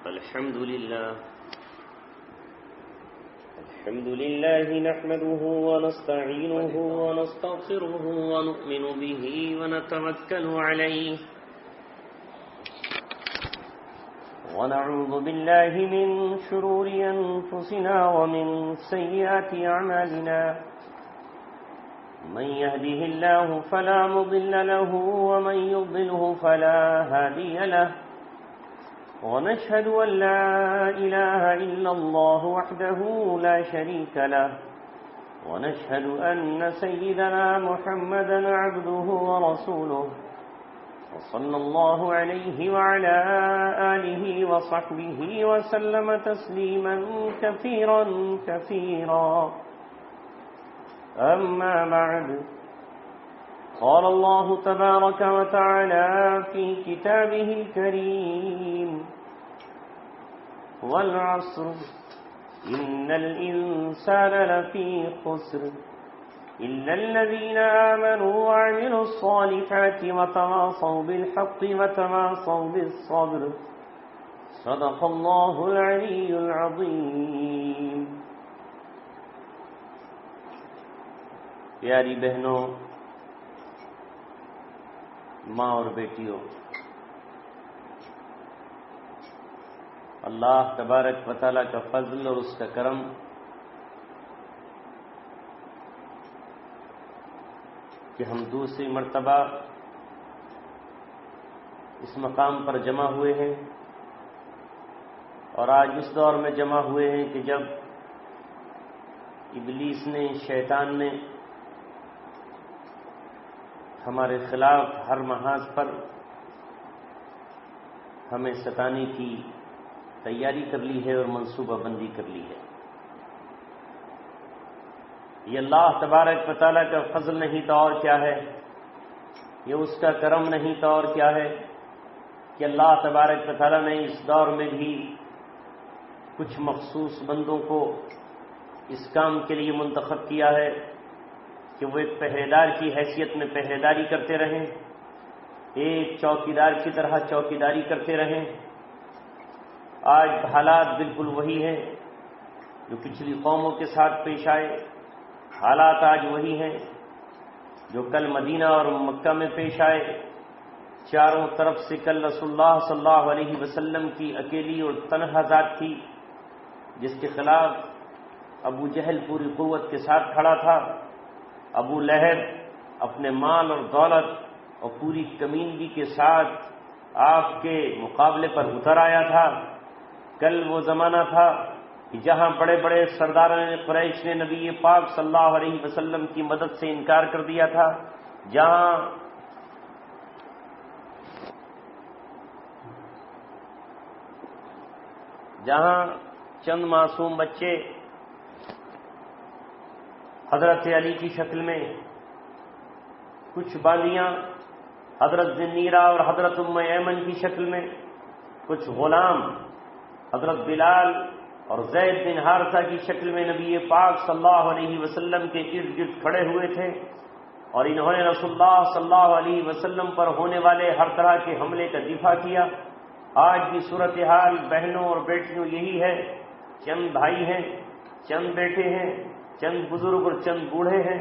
الحمد لله نحمده ونستعينه ونستغفره ونؤمن به ونتوكل عليه ونعوذ بالله من شرور أنفسنا ومن سيئات أعمالنا من يهده الله فلا مضل له ومن يضلله فلا هادي له ونشهد أن لا إله إلا الله وحده لا شريك له ونشهد أن سيدنا محمدا عبده ورسوله وصلى الله عليه وعلى آله وصحبه وسلم تسليما كثيرا كثيرا أما بعد قال الله تبارك وتعالى في كتابه الكريم والعصر إن الإنسان لفي خسر إلا الذين آمنوا وعملوا الصالحات وتواصوا بالحق وتواصوا بالصبر صدق الله العلي العظيم. پیاری بہنوں، ماں اور بیٹیوں، اللہ تبارک و تعالیٰ کا فضل اور اس کا کرم کہ ہم دوسری مرتبہ اس مقام پر جمع ہوئے ہیں، اور آج اس دور میں جمع ہوئے ہیں کہ جب ابلیس نے، شیطان نے ہمارے خلاف ہر محاذ پر ہمیں ستانے کی تیاری کر لی ہے اور منصوبہ بندی کر لی ہے. یہ اللہ تبارک و تعالیٰ کا فضل نہیں تو اور کیا ہے، یہ اس کا کرم نہیں تو اور کیا ہے کہ اللہ تبارک و تعالیٰ نے اس دور میں بھی کچھ مخصوص بندوں کو اس کام کے لیے منتخب کیا ہے کہ وہ ایک پہرے دار کی حیثیت میں پہرے داری کرتے رہیں، ایک چوکیدار کی طرح چوکیداری کرتے رہیں. آج حالات بالکل وہی ہیں جو پچھلی قوموں کے ساتھ پیش آئے، حالات آج وہی ہیں جو کل مدینہ اور مکہ میں پیش آئے. چاروں طرف سے کل رسول اللہ صلی اللہ علیہ وسلم کی اکیلی اور تنہا ذات تھی جس کے خلاف ابو جہل پوری قوت کے ساتھ کھڑا تھا. ابو لہب اپنے مال اور دولت اور پوری کمینگی کے ساتھ آپ کے مقابلے پر اتر آیا تھا. کل وہ زمانہ تھا کہ جہاں بڑے بڑے سرداران قریش نے نبی پاک صلی اللہ علیہ وسلم کی مدد سے انکار کر دیا تھا، جہاں چند معصوم بچے حضرت علی کی شکل میں، کچھ بالیاں حضرت ذنیرہ اور حضرت ام ایمن کی شکل میں، کچھ غلام حضرت بلال اور زید بن حارثہ کی شکل میں نبی پاک صلی اللہ علیہ وسلم کے ارد گرد کھڑے ہوئے تھے، اور انہوں نے رسول اللہ صلی اللہ علیہ وسلم پر ہونے والے ہر طرح کے حملے کا دفاع کیا. آج بھی صورتحال بہنوں اور بیٹیوں یہی ہے. چند بھائی ہیں، چند بیٹے ہیں، چند بزرگ اور چند بوڑھے ہیں،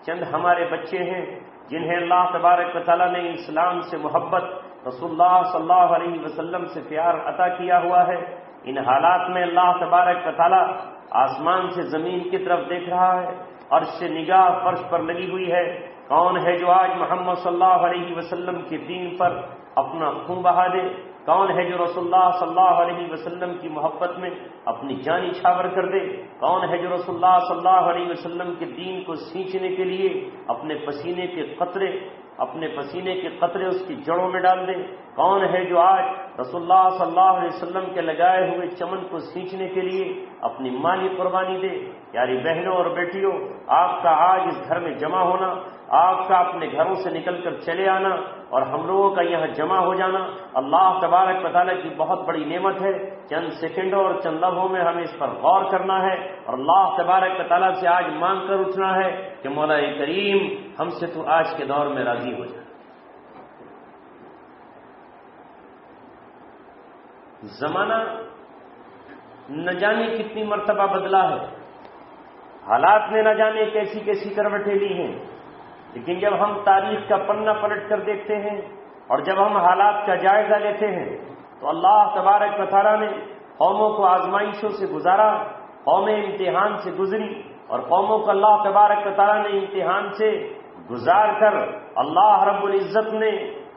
چند ہمارے بچے ہیں جنہیں اللہ تبارک و تعالیٰ نے اسلام سے محبت، رسول اللہ صلی اللہ علیہ وسلم سے پیار عطا کیا ہوا ہے. ان حالات میں اللہ تبارک و تعالیٰ آسمان سے زمین کی طرف دیکھ رہا ہے، عرش سے نگاہ فرش پر لگی ہوئی ہے. کون ہے جو آج محمد صلی اللہ علیہ وسلم کے دین پر اپنا خون بہا دے؟ کون ہے جو رسول اللہ صلی اللہ علیہ وسلم کی محبت میں اپنی جان نچھاور کر دے؟ کون ہے جو رسول اللہ صلی اللہ علیہ وسلم کے دین کو سینچنے کے لیے اپنے پسینے کے قطرے اس کی جڑوں میں ڈال دے؟ کون ہے جو آج رسول اللہ صلی اللہ علیہ وسلم کے لگائے ہوئے چمن کو سینچنے کے لیے اپنی مالی قربانی دے؟ پیاری بہنوں اور بیٹیوں، آپ کا آج اس گھر میں جمع ہونا، آپ کا اپنے گھروں سے نکل کر چلے آنا اور ہم لوگوں کا یہاں جمع ہو جانا اللہ تبارک و تعالیٰ کی بہت بڑی نعمت ہے. چند سیکنڈوں اور چند لمحوں میں ہمیں اس پر غور کرنا ہے اور اللہ تبارک و تعالیٰ سے آج مانگ کر اٹھنا ہے کہ مولا کریم ہم سے تو آج کے دور میں راضی ہو جائے. زمانہ نہ جانے کتنی مرتبہ بدلا ہے، حالات نے نہ جانے کیسی کیسی کروٹیں لی ہیں، لیکن جب ہم تاریخ کا پنہ پلٹ کر دیکھتے ہیں اور جب ہم حالات کا جائزہ لیتے ہیں تو اللہ تبارک و تعالیٰ نے قوموں کو آزمائشوں سے گزارا، قومیں امتحان سے گزری، اور قوموں کو اللہ تبارک و تعالیٰ نے امتحان سے گزار کر اللہ رب العزت نے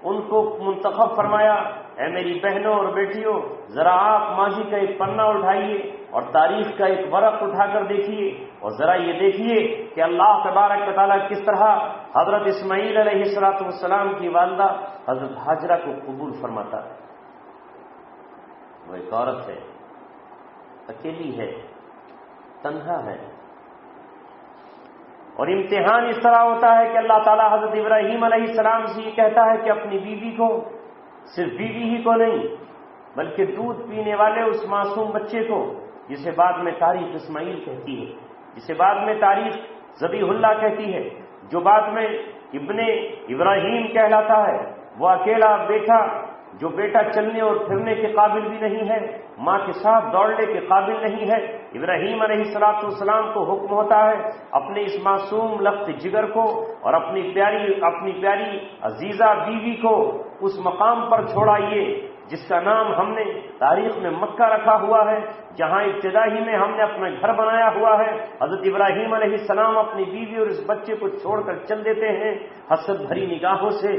ان کو منتخب فرمایا۔ اے میری بہنوں اور بیٹیوں، ذرا آپ ماضی کا ایک پنہ اٹھائیے اور تاریخ کا ایک ورق اٹھا کر دیکھیے، اور ذرا یہ دیکھیے کہ اللہ تبارک و تعالیٰ کس طرح حضرت اسماعیل علیہ السلام کی والدہ حضرت ہاجرہ کو قبول فرماتا ہے۔ وہ ایک عورت ہے، اکیلی ہے، تنہا ہے، اور امتحان اس طرح ہوتا ہے کہ اللہ تعالیٰ حضرت ابراہیم علیہ السلام سے یہ کہتا ہے کہ اپنی بیوی کو، صرف بیوی ہی کو نہیں بلکہ دودھ پینے والے اس معصوم بچے کو، جسے بعد میں تاریخ اسماعیل کہتی ہے، جسے بعد میں تاریخ ذبیح اللہ کہتی ہے، جو بعد میں ابن ابراہیم کہلاتا ہے، وہ اکیلا بیٹا جو بیٹا چلنے اور پھرنے کے قابل بھی نہیں ہے، ماں کے ساتھ دوڑنے کے قابل نہیں ہے، ابراہیم علیہ السلام کو حکم ہوتا ہے اپنے اس معصوم لخت جگر کو اور اپنی پیاری عزیزہ بیوی کو اس مقام پر چھوڑائیے جس کا نام ہم نے تاریخ میں مکہ رکھا ہوا ہے، جہاں ابتدائی میں ہم نے اپنا گھر بنایا ہوا ہے۔ حضرت ابراہیم علیہ السلام اپنی بیوی اور اس بچے کو چھوڑ کر چل دیتے ہیں حسد بھری نگاہوں سے۔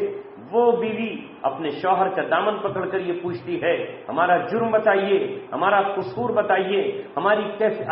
وہ بیوی اپنے شوہر کا دامن پکڑ کر یہ پوچھتی ہے، ہمارا جرم بتائیے، ہمارا قصور بتائیے،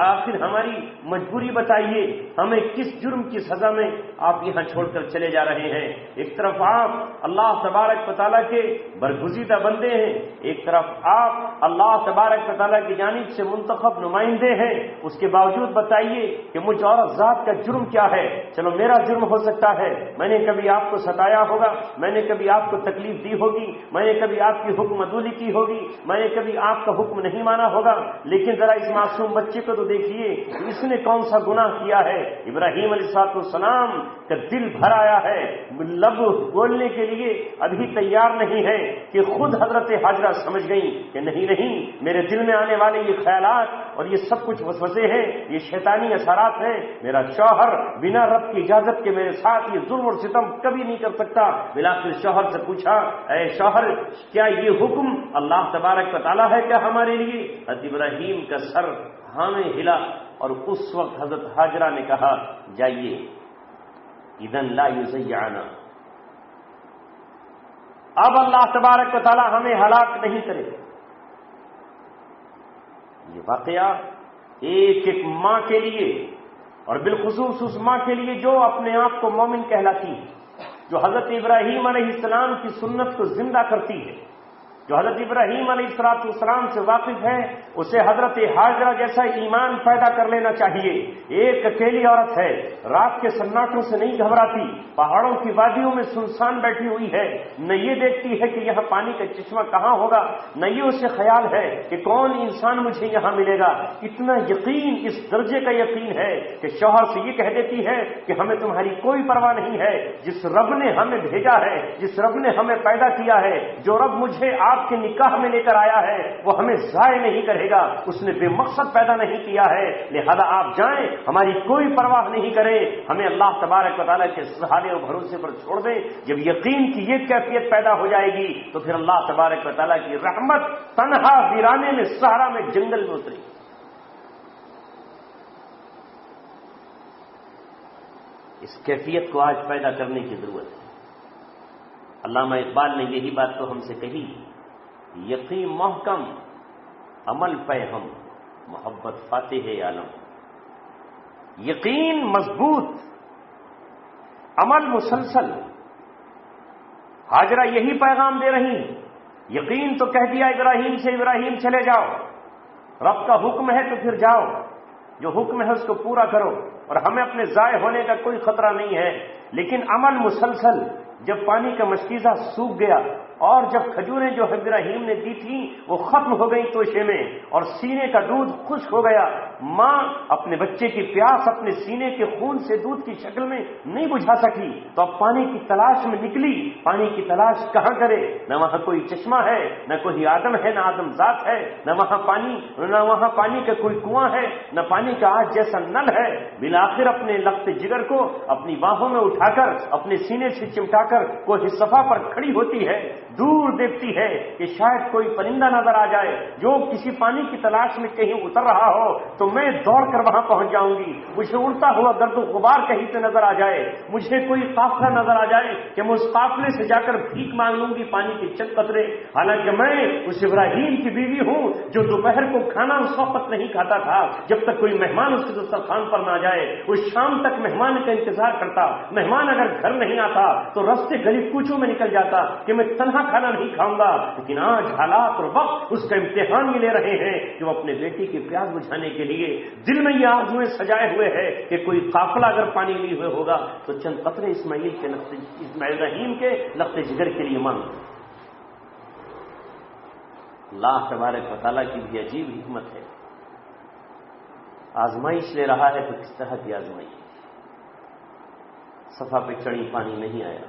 آخر ہماری مجبوری بتائیے، ہمیں کس جرم کی سزا میں آپ یہاں چھوڑ کر چلے جا رہے ہیں؟ ایک طرف آپ اللہ تبارک و تعالیٰ کے برگزیدہ بندے ہیں، ایک طرف آپ اللہ تبارک و تعالیٰ کی جانب سے منتخب نمائندے ہیں، اس کے باوجود بتائیے کہ مجھ عورت ذات کا جرم کیا ہے؟ چلو میرا جرم ہو سکتا ہے، میں نے کبھی آپ کو ستایا ہوگا، میں نے کبھی آپ کو تکلیف دی ہوگی، میں نے کبھی آپ کی حکم عدولی کی ہوگی، میں نے کبھی آپ کا حکم نہیں مانا ہوگا، لیکن ذرا اس معصوم بچے کو تو دیکھیے اس نے کون سا گناہ کیا ہے۔ ابراہیم علیہ السلام کا دل بھر آیا ہے، لب بولنے کے لیے ابھی تیار نہیں ہے کہ خود حضرت ہاجرہ سمجھ گئی کہ نہیں، میرے دل میں آنے والے یہ خیالات اور یہ سب کچھ وسوسے ہیں، یہ شیطانی اثرات ہیں، میرا شوہر بنا رب کی اجازت کے میرے ساتھ یہ ظلم اور ستم کبھی نہیں کر سکتا۔ بلاخر شوہر سے پوچھا، اے شوہر کیا یہ حکم اللہ تبارک و تعالیٰ ہے کیا ہمارے لیے؟ حضرت ابراہیم کا سر ہاں میں ہلا، اور اس وقت حضرت ہاجرہ نے کہا، جائیے اذن لا یضیعنا، اب اللہ تبارک و تعالیٰ ہمیں ہلاک نہیں کرے۔ یہ واقعہ ایک ماں کے لیے، اور بالخصوص اس ماں کے لیے جو اپنے آپ کو مومن کہلاتی ہے، جو حضرت ابراہیم علیہ السلام کی سنت کو زندہ کرتی ہے، جو حضرت ابراہیم علیہ السلام سے واقف ہے، اسے حضرت ہاجرہ جیسا ایمان پیدا کر لینا چاہیے۔ ایک اکیلی عورت ہے، رات کے سناٹوں سے نہیں گھبراتی، پہاڑوں کی وادیوں میں سنسان بیٹھی ہوئی ہے، نہ یہ دیکھتی ہے کہ یہاں پانی کا چشمہ کہاں ہوگا، نہ یہ اسے خیال ہے کہ کون انسان مجھے یہاں ملے گا۔ اتنا یقین، اس درجے کا یقین ہے کہ شوہر سے یہ کہہ دیتی ہے کہ ہمیں تمہاری کوئی پرواہ نہیں ہے، جس رب نے ہمیں بھیجا ہے، جس رب نے ہمیں پیدا کیا ہے، جو رب مجھے آپ کے نکاح میں لے کر آیا ہے، وہ ہمیں ضائع نہیں کرے گا، اس نے بے مقصد پیدا نہیں کیا ہے، لہذا آپ جائیں، ہماری کوئی پرواہ نہیں کریں، ہمیں اللہ تبارک و تعالیٰ کے سہارے اور بھروسے پر چھوڑ دیں۔ جب یقین کی یہ کیفیت پیدا ہو جائے گی تو پھر اللہ تبارک و تعالیٰ کی رحمت تنہا ویرانے میں، صحرا میں، جنگل میں اتری۔ اس کیفیت کو آج پیدا کرنے کی ضرورت ہے۔ علامہ اقبال نے یہی بات تو ہم سے کہی، یقین محکم عمل پہ ہم، محبت فاتح عالم۔ یقین مضبوط، عمل مسلسل۔ ہاجرہ یہی پیغام دے رہی ہیں۔ یقین تو کہہ دیا ابراہیم سے، ابراہیم چلے جاؤ، رب کا حکم ہے تو پھر جاؤ، جو حکم ہے اس کو پورا کرو، اور ہمیں اپنے ضائع ہونے کا کوئی خطرہ نہیں ہے، لیکن عمل مسلسل۔ جب پانی کا مشکیزہ سوکھ گیا اور جب کھجوریں جو ابراہیم نے دی تھیں وہ ختم ہو گئی توشے میں اور سینے کا دودھ خشک ہو گیا، ماں اپنے بچے کی پیاس اپنے سینے کے خون سے دودھ کی شکل میں نہیں بجھا سکی، تو اب پانی کی تلاش میں نکلی۔ پانی کی تلاش کہاں کرے؟ نہ وہاں کوئی چشمہ ہے، نہ کوئی آدم ہے، نہ آدم ذات ہے، نہ وہاں پانی کا کوئی کنواں ہے، نہ پانی کا آج جیسا نل ہے۔ بالآخر اپنے لخت جگر کو اپنی باہوں میں اٹھا کر اپنے سینے سے چمٹا کر کوہ صفا پر کھڑی ہوتی ہے، دور دیکھتی ہے کہ شاید کوئی پرندہ نظر آ جائے جو کسی پانی کی تلاش میں کہیں اتر رہا ہو تو میں دوڑ کر وہاں پہنچ جاؤں گی، مجھے اڑتا ہوا گرد و غبار کہیں سے نظر آ جائے، مجھے کوئی قافلہ نظر آ جائے کہ میں اس قافلے سے جا کر بھیک مانگ لوں گی پانی کے چند قطرے۔ حالانکہ میں اس ابراہیم کی بیوی ہوں جو دوپہر کو کھانا اس وقت نہیں کھاتا تھا جب تک کوئی مہمان اس کے دسترخوان پر نہ جائے، اس شام تک مہمان کا انتظار کرتا، مہمان اگر گھر نہیں آتا تو رستے گلی کوچوں میں نکل جاتا کہ میں تنہا کھانا نہیں کھاؤں گا۔ لیکن آج حالات اور وقت اس کا امتحان یہ لے رہے ہیں کہ وہ اپنے بیٹی کی پیاس بجھانے کے لیے دل میں یہ آرزویں سجائے ہوئے ہے کہ کوئی قافلہ اگر پانی لیے ہوئے ہوگا تو چند قطرے اسماعیل رحیم کے لخت جگر کے لیے مانگ۔ اللہ تبارک و تعالیٰ کی بھی عجیب حکمت ہے، آزمائش لے رہا ہے تو کس طرح کی آزمائش؟ صفا پہ چڑھی، پانی نہیں آیا،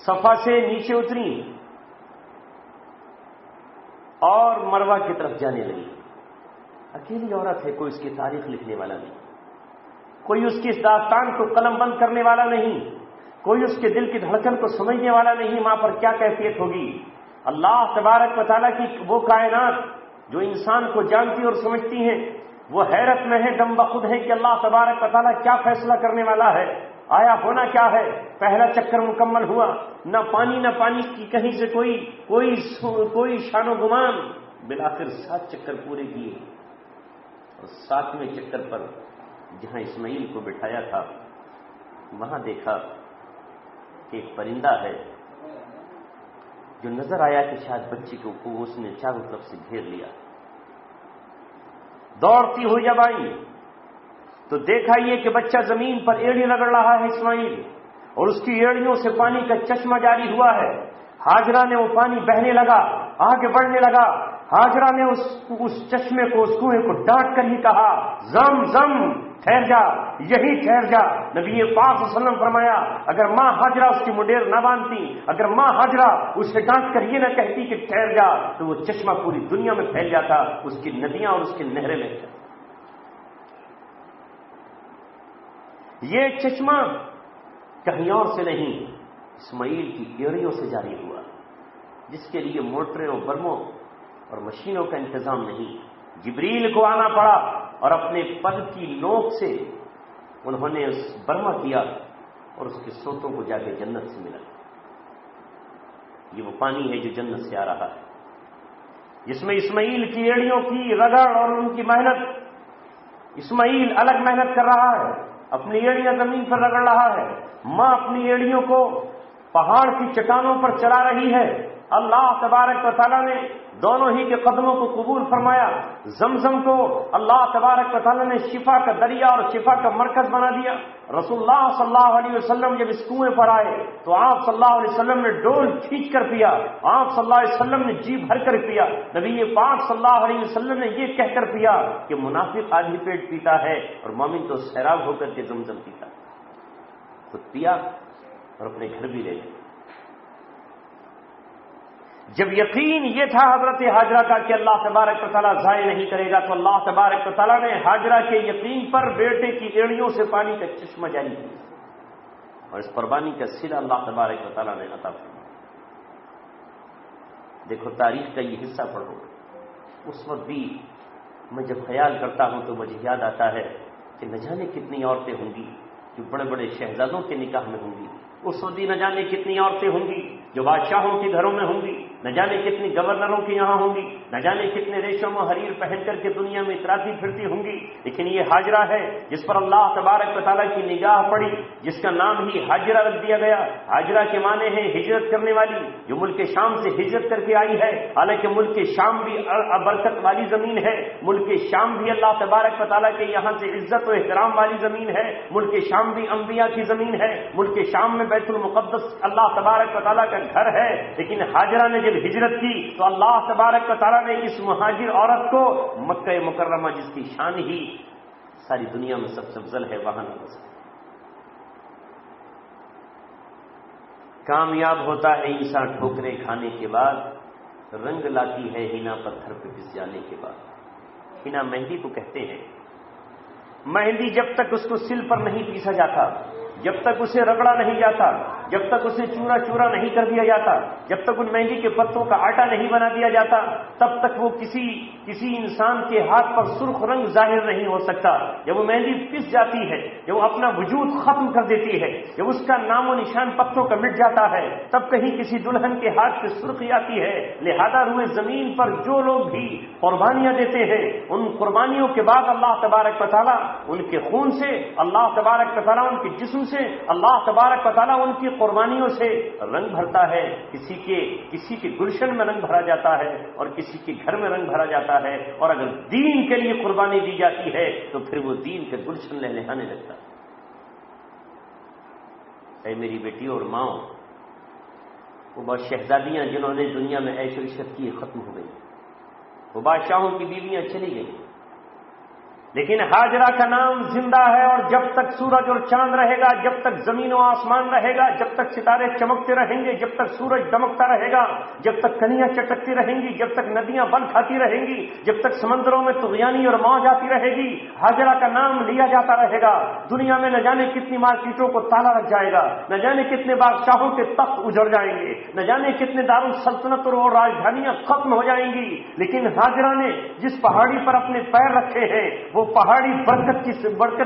صفا سے نیچے اتری اور مروہ کی طرف جانے لگی۔ اکیلی عورت ہے، کوئی اس کی تاریخ لکھنے والا نہیں، کوئی اس کی اس داستان کو قلم بند کرنے والا نہیں، کوئی اس کے دل کی دھڑکن کو سمجھنے والا نہیں، ماں پر کیا کیفیت ہوگی۔ اللہ تبارک و تعالیٰ کی وہ کائنات جو انسان کو جانتی اور سمجھتی ہیں وہ حیرت میں ہے، دم بخود ہے کہ اللہ تبارک و تعالیٰ کیا فیصلہ کرنے والا ہے، آیا ہونا کیا ہے۔ پہلا چکر مکمل ہوا، نہ پانی کی کہیں سے کوئی شان و گمان، بالآخر 7 چکر پورے کیے اور 7ویں چکر پر جہاں اسماعیل کو بٹھایا تھا وہاں دیکھا کہ ایک پرندہ ہے جو نظر آیا کہ شاید بچے کو اس نے چاروں طرف سے گھیر لیا۔ دوڑتی ہوئی جب آئی تو دیکھا یہ کہ بچہ زمین پر ایڑی رگڑ رہا ہے اسماعیل، اور اس کی ایڑیوں سے پانی کا چشمہ جاری ہوا ہے۔ ہاجرہ نے وہ پانی بہنے لگا، آگے بڑھنے لگا، ہاجرہ نے اس چشمے کو، اس کنویں کو ڈانٹ کر ہی کہا، زم زم، ٹھہر جا، یہی ٹھہر جا۔ نبی پاک صلی اللہ علیہ وسلم فرمایا اگر ماں ہاجرہ اس کی منڈیر نہ باندھتی، اگر ماں ہاجرہ اسے ڈانٹ کر یہ نہ کہتی کہ ٹھہر جا، تو وہ چشمہ پوری دنیا میں پھیل جاتا، اس کی ندیاں اور اس کی نہریں بہہ جاتی۔ یہ چشمہ کہیں اور سے نہیں، اسماعیل کی ایڑیوں سے جاری ہوا، جس کے لیے موٹروں اور برموں اور مشینوں کا انتظام نہیں۔ جبریل کو آنا پڑا اور اپنے پل کی نوک سے انہوں نے اس برما کیا اور اس کے سوتوں کو جا کے جنت سے ملا۔ یہ وہ پانی ہے جو جنت سے آ رہا ہے، جس میں اسماعیل کی ایڑیوں کی رگڑ اور ان کی محنت۔ اسماعیل الگ محنت کر رہا ہے، اپنی ایڑیاں زمین پر رگڑ رہا ہے، ماں اپنی ایڑیوں کو پہاڑ کی چٹانوں پر چلا رہی ہے۔ اللہ تبارک و تعالیٰ نے دونوں ہی کے قدموں کو قبول فرمایا۔ زمزم کو اللہ تبارک و تعالیٰ نے شفا کا دریا اور شفا کا مرکز بنا دیا۔ رسول اللہ صلی اللہ علیہ وسلم جب اس کنویں پر آئے تو آپ صلی اللہ علیہ وسلم نے ڈول کھینچ کر پیا، آپ صلی اللہ علیہ وسلم نے جی بھر کر پیا۔ نبی پاک صلی اللہ علیہ وسلم نے یہ کہہ کر پیا کہ منافق آدھی پیٹ پیتا ہے اور مومن تو سیراب ہو کر کے زمزم پیتا۔ خود پیا اور اپنے گھر بھی لے گئے۔ جب یقین یہ تھا حضرت ہاجرہ کا کہ اللہ تبارک و تعالیٰ ضائع نہیں کرے گا، تو اللہ تبارک و تعالیٰ نے ہاجرہ کے یقین پر بیٹے کی ایڑیوں سے پانی کا چشمہ جاری کیا، اور اس قربانی کا صلہ اللہ تبارک و تعالیٰ نے عطا فرمایا۔ دیکھو تاریخ کا یہ حصہ پڑھو، اس وقت بھی میں جب خیال کرتا ہوں تو مجھے یاد آتا ہے کہ نہ جانے کتنی عورتیں ہوں گی جو بڑے بڑے شہزادوں کے نکاح میں ہوں گی، اس وقت بھی نہ جانے کتنی عورتیں ہوں گی جو بادشاہوں کے گھروں میں ہوں گی، نہ جانے کتنی گورنروں کی یہاں ہوں گی، نہ جانے کتنے ریشم و حریر پہن کر کے دنیا میں اتراتی پھرتی ہوں گی، لیکن یہ ہاجرہ ہے جس پر اللہ تبارک و تعالیٰ کی نگاہ پڑی، جس کا نام ہی ہاجرہ رکھ دیا گیا۔ ہاجرہ کے معنی ہے ہجرت کرنے والی، جو ملک شام سے ہجرت کر کے آئی ہے، حالانکہ ملک شام بھی برکت والی زمین ہے، ملک شام بھی اللہ تبارک و تعالیٰ کے یہاں سے عزت و احترام والی زمین ہے، ملک شام بھی انبیاء کی زمین ہے، ملک شام میں بیت المقدس اللہ تبارک و تعالیٰ کا گھر ہے۔ لیکن ہاجرہ نے جب ہجرت کی تو اللہ تبارک و تعالیٰ نے اس مہاجر عورت کو مکہ مکرمہ جس کی شان ہی ساری دنیا میں سب سے افضل ہے وہاں نہ بسا۔ کامیاب ہوتا ہے انسان ٹھوکریں کھانے کے بعد، رنگ لاتی ہے ہنا پتھر پہ پس جانے کے بعد۔ ہنا مہندی کو کہتے ہیں۔ مہندی جب تک اس کو سل پر نہیں پیسا جاتا، جب تک اسے رگڑا نہیں جاتا، جب تک اسے چورا چورا نہیں کر دیا جاتا، جب تک ان مہندی کے پتوں کا آٹا نہیں بنا دیا جاتا، تب تک وہ کسی انسان کے ہاتھ پر سرخ رنگ ظاہر نہیں ہو سکتا۔ جب وہ مہندی پس جاتی ہے، جب وہ اپنا وجود ختم کر دیتی ہے، جب اس کا نام و نشان پتوں کا مٹ جاتا ہے، تب کہیں کسی دلہن کے ہاتھ سے سرخی آتی ہے۔ لہذا روئے زمین پر جو لوگ بھی قربانیاں دیتے ہیں، ان قربانیوں کے بعد اللہ تبارک و تعالیٰ ان کے خون سے، اللہ تبارک و تعالیٰ ان کے جسم سے، اللہ تبارک و تعالیٰ ان کی قربانیوں سے رنگ بھرتا ہے۔ کسی کے گلشن میں رنگ بھرا جاتا ہے اور کسی کے گھر میں رنگ بھرا جاتا ہے، اور اگر دین کے لیے قربانی دی جاتی ہے تو پھر وہ دین کے گلشن لہلہانے لگتا ہے۔ اے میری بیٹیوں اور ماں، وہ بہت شہزادیاں جنہوں نے دنیا میں عیش و عشرت کی ختم ہو گئی، وہ بادشاہوں کی بیویاں چلی گئی، لیکن ہاجرہ کا نام زندہ ہے، اور جب تک سورج اور چاند رہے گا، جب تک زمین و آسمان رہے گا، جب تک ستارے چمکتے رہیں گے، جب تک سورج دمکتا رہے گا، جب تک کنیاں چٹکتی رہیں گی، جب تک ندیاں بل کھاتی رہیں گی، جب تک سمندروں میں طغیانی اور موج آتی رہے گی، ہاجرہ کا نام لیا جاتا رہے گا۔ دنیا میں نہ جانے کتنی مارکیٹوں کو تالا لگ جائے گا، نہ جانے کتنے بادشاہوں کے تخت اجڑ جائیں گے، نہ جانے کتنے دارالسلطنت اور راجدھانیاں ختم ہو جائیں گی، لیکن ہاجرہ نے جس پہاڑی پر اپنے پیر رکھے ہیں، وہ پہاڑی برکت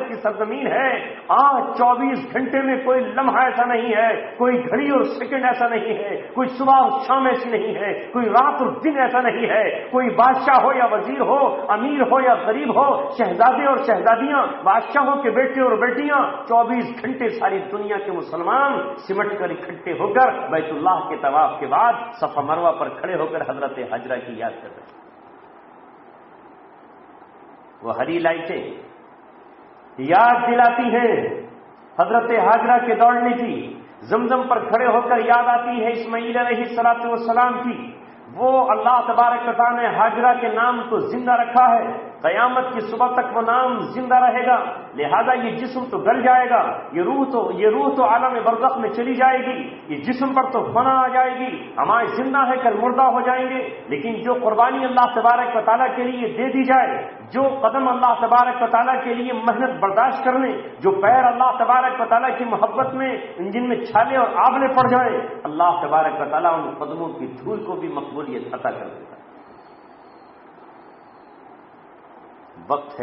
کی سرزمین ہے۔ آج 24 گھنٹے میں کوئی لمحہ ایسا نہیں ہے، کوئی گھڑی اور سیکنڈ ایسا نہیں ہے، کوئی صبح اور شام ایسی نہیں ہے، کوئی رات اور دن ایسا نہیں ہے، کوئی بادشاہ ہو یا وزیر ہو، امیر ہو یا غریب ہو، شہزادے اور شہزادیاں، بادشاہوں کے بیٹے اور بیٹیاں، 24 گھنٹے ساری دنیا کے مسلمان سمٹ کر اکٹھے ہو کر بیت اللہ کے طواف کے بعد صفا مروہ پر کھڑے ہو کر حضرت ہاجرہ کی یاد کر رہے ہیں۔ وہ ہری لائٹیں یاد دلاتی ہیں حضرت ہاجرہ کے دوڑنے کی، زمزم پر کھڑے ہو کر یاد آتی ہے اسماعیل علیہ الصلوۃ والسلام کی۔ وہ اللہ تبارک و تعالیٰ نے ہاجرہ کے نام کو زندہ رکھا ہے، قیامت کی صبح تک وہ نام زندہ رہے گا۔ لہذا یہ جسم تو گل جائے گا، یہ روح تو عالم برزخ میں چلی جائے گی، یہ جسم پر تو فنا آ جائے گی، ہمارے زندہ ہے کل مردہ ہو جائیں گے، لیکن جو قربانی اللہ تبارک و تعالیٰ کے لیے دے دی جائے، جو قدم اللہ تبارک و تعالیٰ کے لیے محنت برداشت کرنے، جو پیر اللہ تبارک و تعالیٰ کی محبت میں جن میں چھالے اور آبلے پڑ جائیں، اللہ تبارک و تعالیٰ ان قدموں کی دھول کو بھی مقبولیت عطا کر دیتا ہے۔ وقت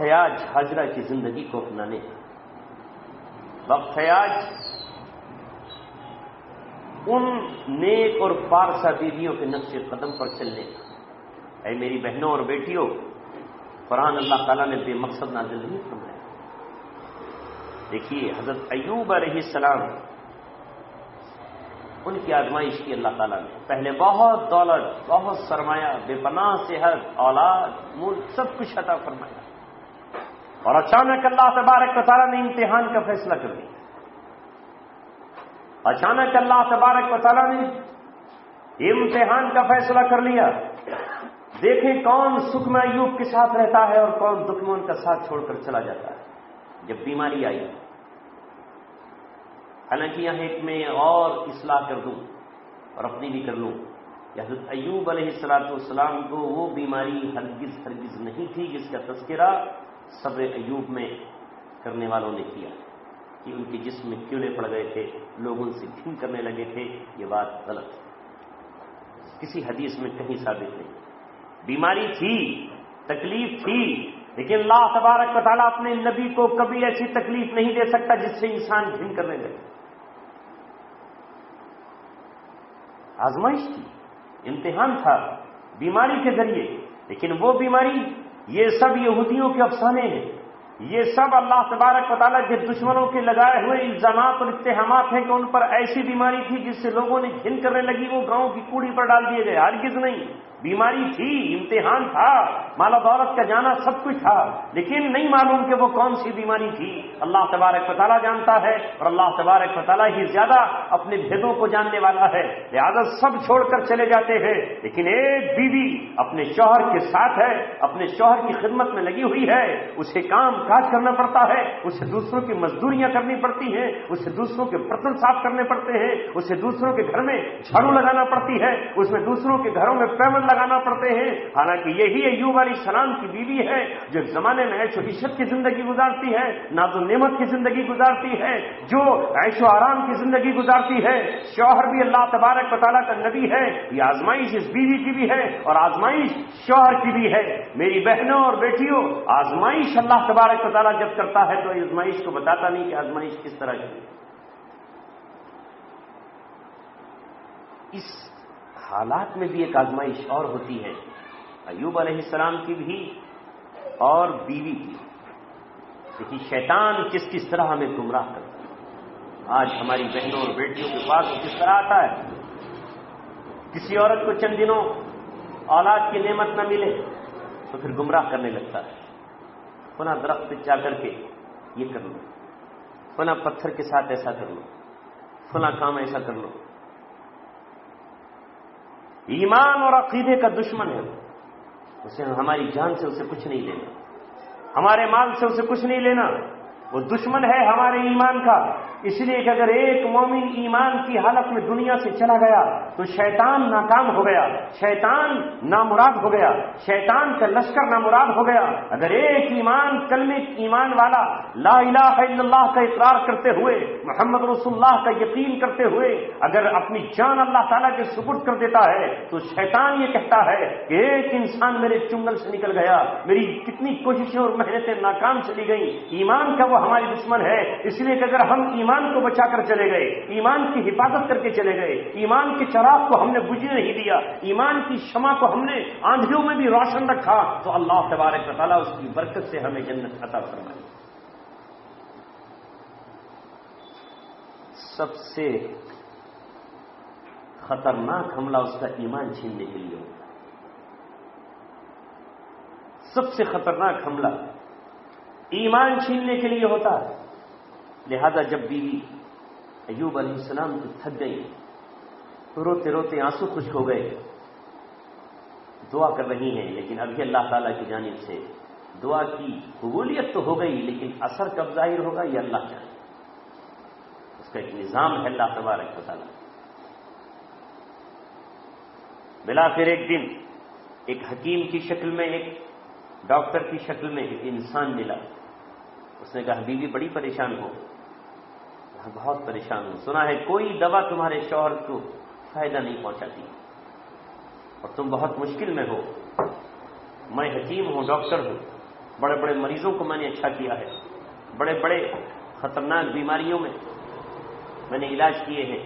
ہے آج ہاجرہ کی زندگی کو اپنانے کا، وقت ہے آج ان نیک اور پارسا بیویوں کے نقش قدم پر چلنے کا۔ اے میری بہنوں اور بیٹیوں، قرآن اللہ تعالیٰ نے بے مقصد نازل نہیں فرمایا۔ دیکھیے حضرت ایوب علیہ السلام، ان کی آزمائش کی اللہ تعالیٰ نے، پہلے بہت دولت، بہت سرمایہ، بے پناہ صحت، اولاد، ملک، سب کچھ عطا فرمایا، اور اچانک اللہ تبارک و تعالیٰ نے امتحان کا فیصلہ کر دیا۔ اچانک اللہ تبارک و تعالیٰ نے امتحان کا فیصلہ کر لیا۔ دیکھیں کون سکھ میں ایوب کے ساتھ رہتا ہے اور کون دکھ میں ان کا ساتھ چھوڑ کر چلا جاتا ہے۔ جب بیماری آئی، حالانکہ یہاں ایک میں اور اصلاح کر دوں اور اپنی بھی کر لوں کہ حضرت ایوب علیہ السلام کو وہ بیماری ہرگز نہیں تھی جس کا تذکرہ صبر ایوب میں کرنے والوں نے کیا، کہ ان کے جسم میں کیڑے پڑ گئے تھے، لوگ ان سے گھن کرنے لگے تھے۔ یہ بات غلط ہے، کسی حدیث میں کہیں ثابت نہیں۔ بیماری تھی، تکلیف تھی، لیکن اللہ تبارک و تعالیٰ اپنے نبی کو کبھی ایسی تکلیف نہیں دے سکتا جس سے انسان گھن کرنے لگے۔ آزمائش تھی، امتحان تھا بیماری کے ذریعے. لیکن وہ بیماری، یہ سب یہودیوں کے افسانے ہیں، یہ سب اللہ تبارک و تعالیٰ کے دشمنوں کے لگائے ہوئے الزامات اور اتہامات ہیں کہ ان پر ایسی بیماری تھی جس سے لوگوں نے گھن کرنے لگی وہ گاؤں کی کوڑی پر ڈال دیے گئے. ہرگز نہیں، بیماری تھی، امتحان تھا، مال و دولت کا جانا سب کچھ تھا، لیکن نہیں معلوم کہ وہ کون سی بیماری تھی. اللہ تبارک و تعالیٰ جانتا ہے، اور اللہ تبارک و تعالیٰ ہی زیادہ اپنے بھیدوں کو جاننے والا ہے. لہذا سب چھوڑ کر چلے جاتے ہیں، لیکن ایک بیوی اپنے شوہر کے ساتھ ہے، اپنے شوہر کی خدمت میں لگی ہوئی ہے. اسے کام کاج کرنا پڑتا ہے، اسے دوسروں کی مزدوریاں کرنی پڑتی ہیں، اسے دوسروں کے برتن صاف کرنے پڑتے ہیں، اسے دوسروں کے گھر میں جھاڑو لگانا پڑتی ہے، اس میں دوسروں کے گھروں میں پیمن لگانا پڑتے ہیں. حالانکہ یہی ایوب علیہ السلام کی بیوی ہے جو ایک زمانے میں عیش و عشرت کی زندگی گزارتی ہے، ناز و نعمت کی زندگی گزارتی ہے، جو عیش و آرام کی زندگی گزارتی ہے. شوہر بھی اللہ تبارک و تعالیٰ کا نبی ہے. یہ آزمائش اس بیوی کی بھی ہے اور آزمائش شوہر کی بھی ہے. میری بہنوں اور بیٹیوں، آزمائش اللہ تبارک و تعالیٰ جب کرتا ہے تو آزمائش کو بتاتا نہیں کہ آزمائش کس طرح کی. اس حالات میں بھی ایک آزمائش اور ہوتی ہے، ایوب علیہ السلام کی بھی اور بیوی کی. لیکن شیطان کس طرح ہمیں گمراہ کرتا ہے. آج ہماری بہنوں اور بیٹیوں کے پاس کس طرح آتا ہے. کسی عورت کو چند دنوں اولاد کی نعمت نہ ملے تو پھر گمراہ کرنے لگتا ہے. فلاں درخت پہ جا کر کے یہ کر لو، فلاں پتھر کے ساتھ ایسا کر لو، فلاں کام ایسا کر لو. ایمان اور عقیدے کا دشمن ہے. اسے ہماری جان سے اسے کچھ نہیں لینا، ہمارے مال سے اسے کچھ نہیں لینا. وہ دشمن ہے ہمارے ایمان کا. اس لیے کہ اگر ایک مومن ایمان کی حالت میں دنیا سے چلا گیا تو شیطان ناکام ہو گیا، شیطان نامراد ہو گیا، شیطان کا لشکر نامراد ہو گیا. اگر ایک کلمہ ایمان والا لا الہ الا اللہ کا اقرار کرتے ہوئے، محمد رسول اللہ کا یقین کرتے ہوئے اگر اپنی جان اللہ تعالیٰ کے سپرد کر دیتا ہے تو شیطان یہ کہتا ہے کہ ایک انسان میرے چنگل سے نکل گیا، میری کتنی کوششیں اور محنتیں ناکام چلی گئیں. ایمان کا وہ ہماری دشمن ہے. اس لیے کہ اگر ہم ایمان کو بچا کر چلے گئے، ایمان کی حفاظت کر کے چلے گئے، ایمان کے چراغ کو ہم نے بجھنے نہیں دیا، ایمان کی شمع کو ہم نے آندھیوں میں بھی روشن رکھا، تو اللہ تبارک و تعالیٰ اس کی برکت سے ہمیں جنت عطا فرمائے. سب سے خطرناک حملہ اس کا ایمان چھیننے کے لیے ہوتا ہے. سب سے خطرناک حملہ ایمان چھیننے کے لیے ہوتا ہے. لہذا جب بیوی ایوب علیہ السلام کو تھک گئی، روتے روتے آنسو خشک ہو گئے، دعا کر رہی ہیں، لیکن ابھی اللہ تعالیٰ کی جانب سے دعا کی قبولیت تو ہو گئی، لیکن اثر کب ظاہر ہوگا یہ اللہ جانے. اس کا ایک نظام ہے اللہ تبارک و تعالیٰ. بلاخر ایک دن ایک حکیم کی شکل میں، ایک ڈاکٹر کی شکل میں ایک انسان ملا. اس نے کہا بیوی بڑی پریشان ہو. بہت پریشان ہوں، سنا ہے کوئی دوا تمہارے شوہر کو فائدہ نہیں پہنچاتی اور تم بہت مشکل میں ہو. میں حکیم ہوں، ڈاکٹر ہوں، بڑے بڑے مریضوں کو میں نے اچھا کیا ہے، بڑے بڑے خطرناک بیماریوں میں نے علاج کیے ہیں.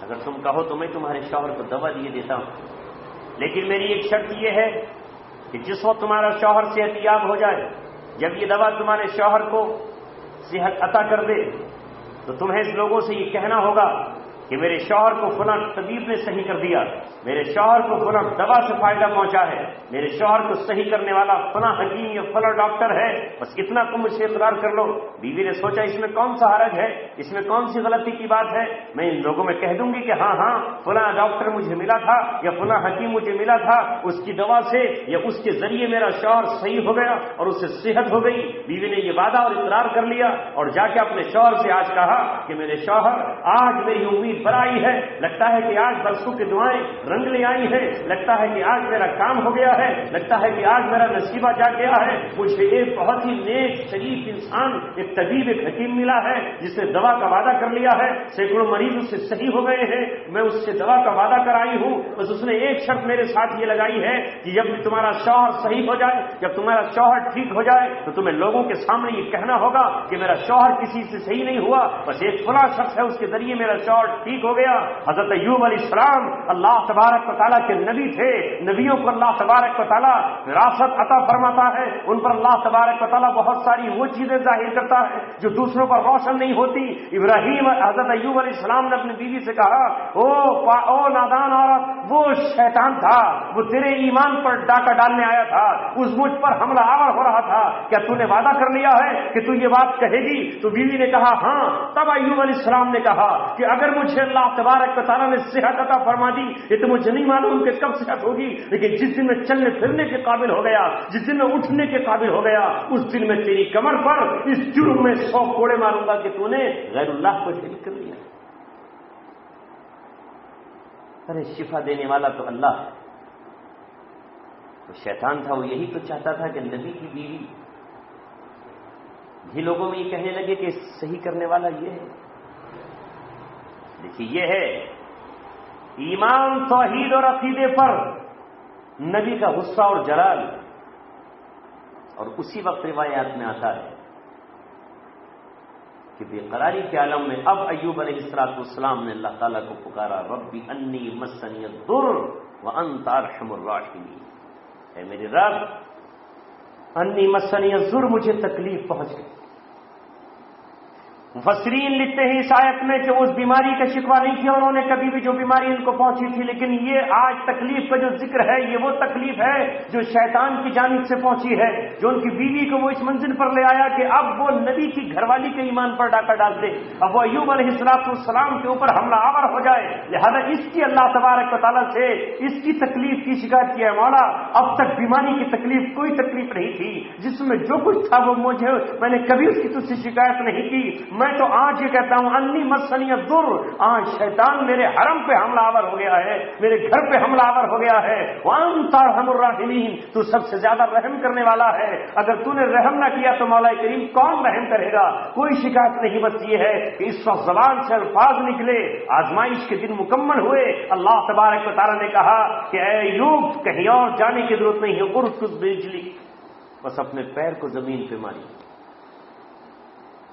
اگر تم کہو تو میں تمہارے شوہر کو دوا دیے دیتا ہوں، لیکن میری ایک شرط یہ ہے کہ جس وقت تمہارا شوہر صحت یاب ہو جائے، جب یہ دوا تمہارے شوہر کو صحت عطا کر دے تو تمہیں اس لوگوں سے یہ کہنا ہوگا کہ میرے شوہر کو فلاں طبیب نے صحیح کر دیا، میرے شوہر کو فلاں دوا سے فائدہ پہنچا ہے، میرے شوہر کو صحیح کرنے والا فلاں حکیم یا فلاں ڈاکٹر ہے. بس اتنا تم مجھ سے اقرار کر لو. بیوی نے سوچا اس میں کون سا حرج ہے، اس میں کون سی غلطی کی بات ہے. میں ان لوگوں میں کہہ دوں گی کہ ہاں فلاں ڈاکٹر مجھے ملا تھا یا فلاں حکیم مجھے ملا تھا، اس کی دوا سے یا اس کے ذریعے میرا شوہر صحیح ہو گیا اور اس سے صحت ہو گئی. بیوی نے یہ وعدہ اور اقرار کر لیا اور جا کے اپنے شوہر سے آج کہا کہ میرے شوہر آج میری امید بڑھائی ہے، لگتا ہے کہ آج برسوں کی دعائیں رنگ لے آئی ہیں، لگتا ہے کہ آج میرا کام ہو گیا ہے، لگتا ہے کہ آج میرا نصیبہ جا گیا ہے. مجھے ایک بہت ہی نیک شریف انسان، ایک طبیب، ایک حکیم ملا ہے جس نے دوا کا وعدہ کر لیا ہے، سینکڑوں مریض اس سے صحیح ہو گئے ہیں، میں اس سے دوا کا وعدہ کرائی ہوں. بس اس نے ایک شرط میرے ساتھ یہ لگائی ہے کہ جب تمہارا شوہر صحیح ہو جائے، جب تمہارا شوہر ٹھیک ہو جائے تو تمہیں لوگوں کے سامنے یہ کہنا ہوگا کہ میرا شوہر کسی سے صحیح نہیں ہوا، بس ایک فلاں شخص ہے اس کے ذریعے میرا شوہر ٹھیک ہو گیا۔ حضرت ایوب علیہ السلام اللہ تبارک و تعالیٰ کے نبی تھے، نبیوں کو اللہ تبارک و تعالیٰ وراثت عطا فرماتا ہے، ان پر اللہ تبارک و تعالیٰ بہت ساری وہ چیزیں ظاہر کرتا ہے جو دوسروں پر روشن نہیں ہوتی۔ ابراہیم حضرت ایوب علیہ السلام نے اپنی بیوی سے کہا، او نادان عورت، وہ شیطان تھا، وہ تیرے ایمان پر ڈاکہ ڈالنے آیا تھا، اس مجھ پر حملہ آور ہو رہا تھا، کیا تو نے وعدہ کر لیا ہے کہ تو یہ بات کہے گی؟ تو بیوی نے کہا ہاں۔ تب ایوب علیہ السلام نے کہا کہ اگر مجھے اللہ تبارک و تعالیٰ نے صحت عطا فرما دی، یہ تو مجھے نہیں معلوم کہ کب صحت ہوگی، لیکن جس دن میں چلنے پھرنے کے قابل ہو گیا، جس دن میں اٹھنے کے قابل ہو گیا، اس دن میں تیری کمر پر اس جرم میں 100 کوڑے ماروں گا کہ تو نے غیر اللہ کو شریک کر لیا۔ ارے شفا دینے والا تو اللہ ہے، وہ شیطان تھا، وہ یہی تو چاہتا تھا کہ نبی کی بیوی بھی لوگوں میں یہ کہنے لگے کہ صحیح کرنے والا یہ ہے۔ دیکھیے یہ ہے ایمان، توحید اور عقیدے پر نبی کا غصہ اور جلال۔ اور اسی وقت روایات میں آتا ہے کہ بے قراری کے عالم میں اب ایوب علیہ السلام نے اللہ تعالیٰ کو پکارا، ربی انی مسنی الضر وانت ارحم الراحمین، اے میرے رب، انی مسنی الضر، مجھے تکلیف پہنچ گئی۔ مفسرین لکھتے ہیں اس آیت میں کہ اس بیماری کا شکوہ نہیں کیا انہوں نے کبھی بھی جو بیماری ان کو پہنچی تھی، لیکن یہ آج تکلیف کا جو ذکر ہے یہ وہ تکلیف ہے جو شیطان کی جانب سے پہنچی ہے، جو ان کی بیوی کو وہ اس منزل پر لے آیا کہ اب وہ نبی کی گھر والی کے ایمان پر ڈاکہ ڈال دے، اب وہ ایوب علیہ السلام کے اوپر حملہ آور ہو جائے۔ لہذا اس کی اللہ تبارک و تعالیٰ سے اس کی تکلیف کی شکایت کی ہے، مولا اب تک بیماری کی تکلیف کوئی تکلیف نہیں تھی، جس میں جو کچھ تھا وہ میں نے کبھی اس کی تجھ سے شکایت نہیں کی، میں تو آج یہ کہتا ہوں انی مسنی الضر، آج شیطان میرے حرم پہ حملہ آور ہو گیا ہے، میرے گھر پہ حملہ آور ہو گیا ہے، وانت ارحم الراحمین، تو سب سے زیادہ رحم کرنے والا ہے، اگر تو نے رحم نہ کیا تو مولا کریم کون رحم کرے گا؟ کوئی شکایت نہیں، بس یہ ہے کہ اس وقت زبان سے الفاظ نکلے، آزمائش کے دن مکمل ہوئے، اللہ تبارک و تعالیٰ نے کہا کہ اے ایوب کہیں اور جانے کی ضرورت نہیں ہے، ارکض برجلک، بس اپنے پیر کو زمین پہ ماری،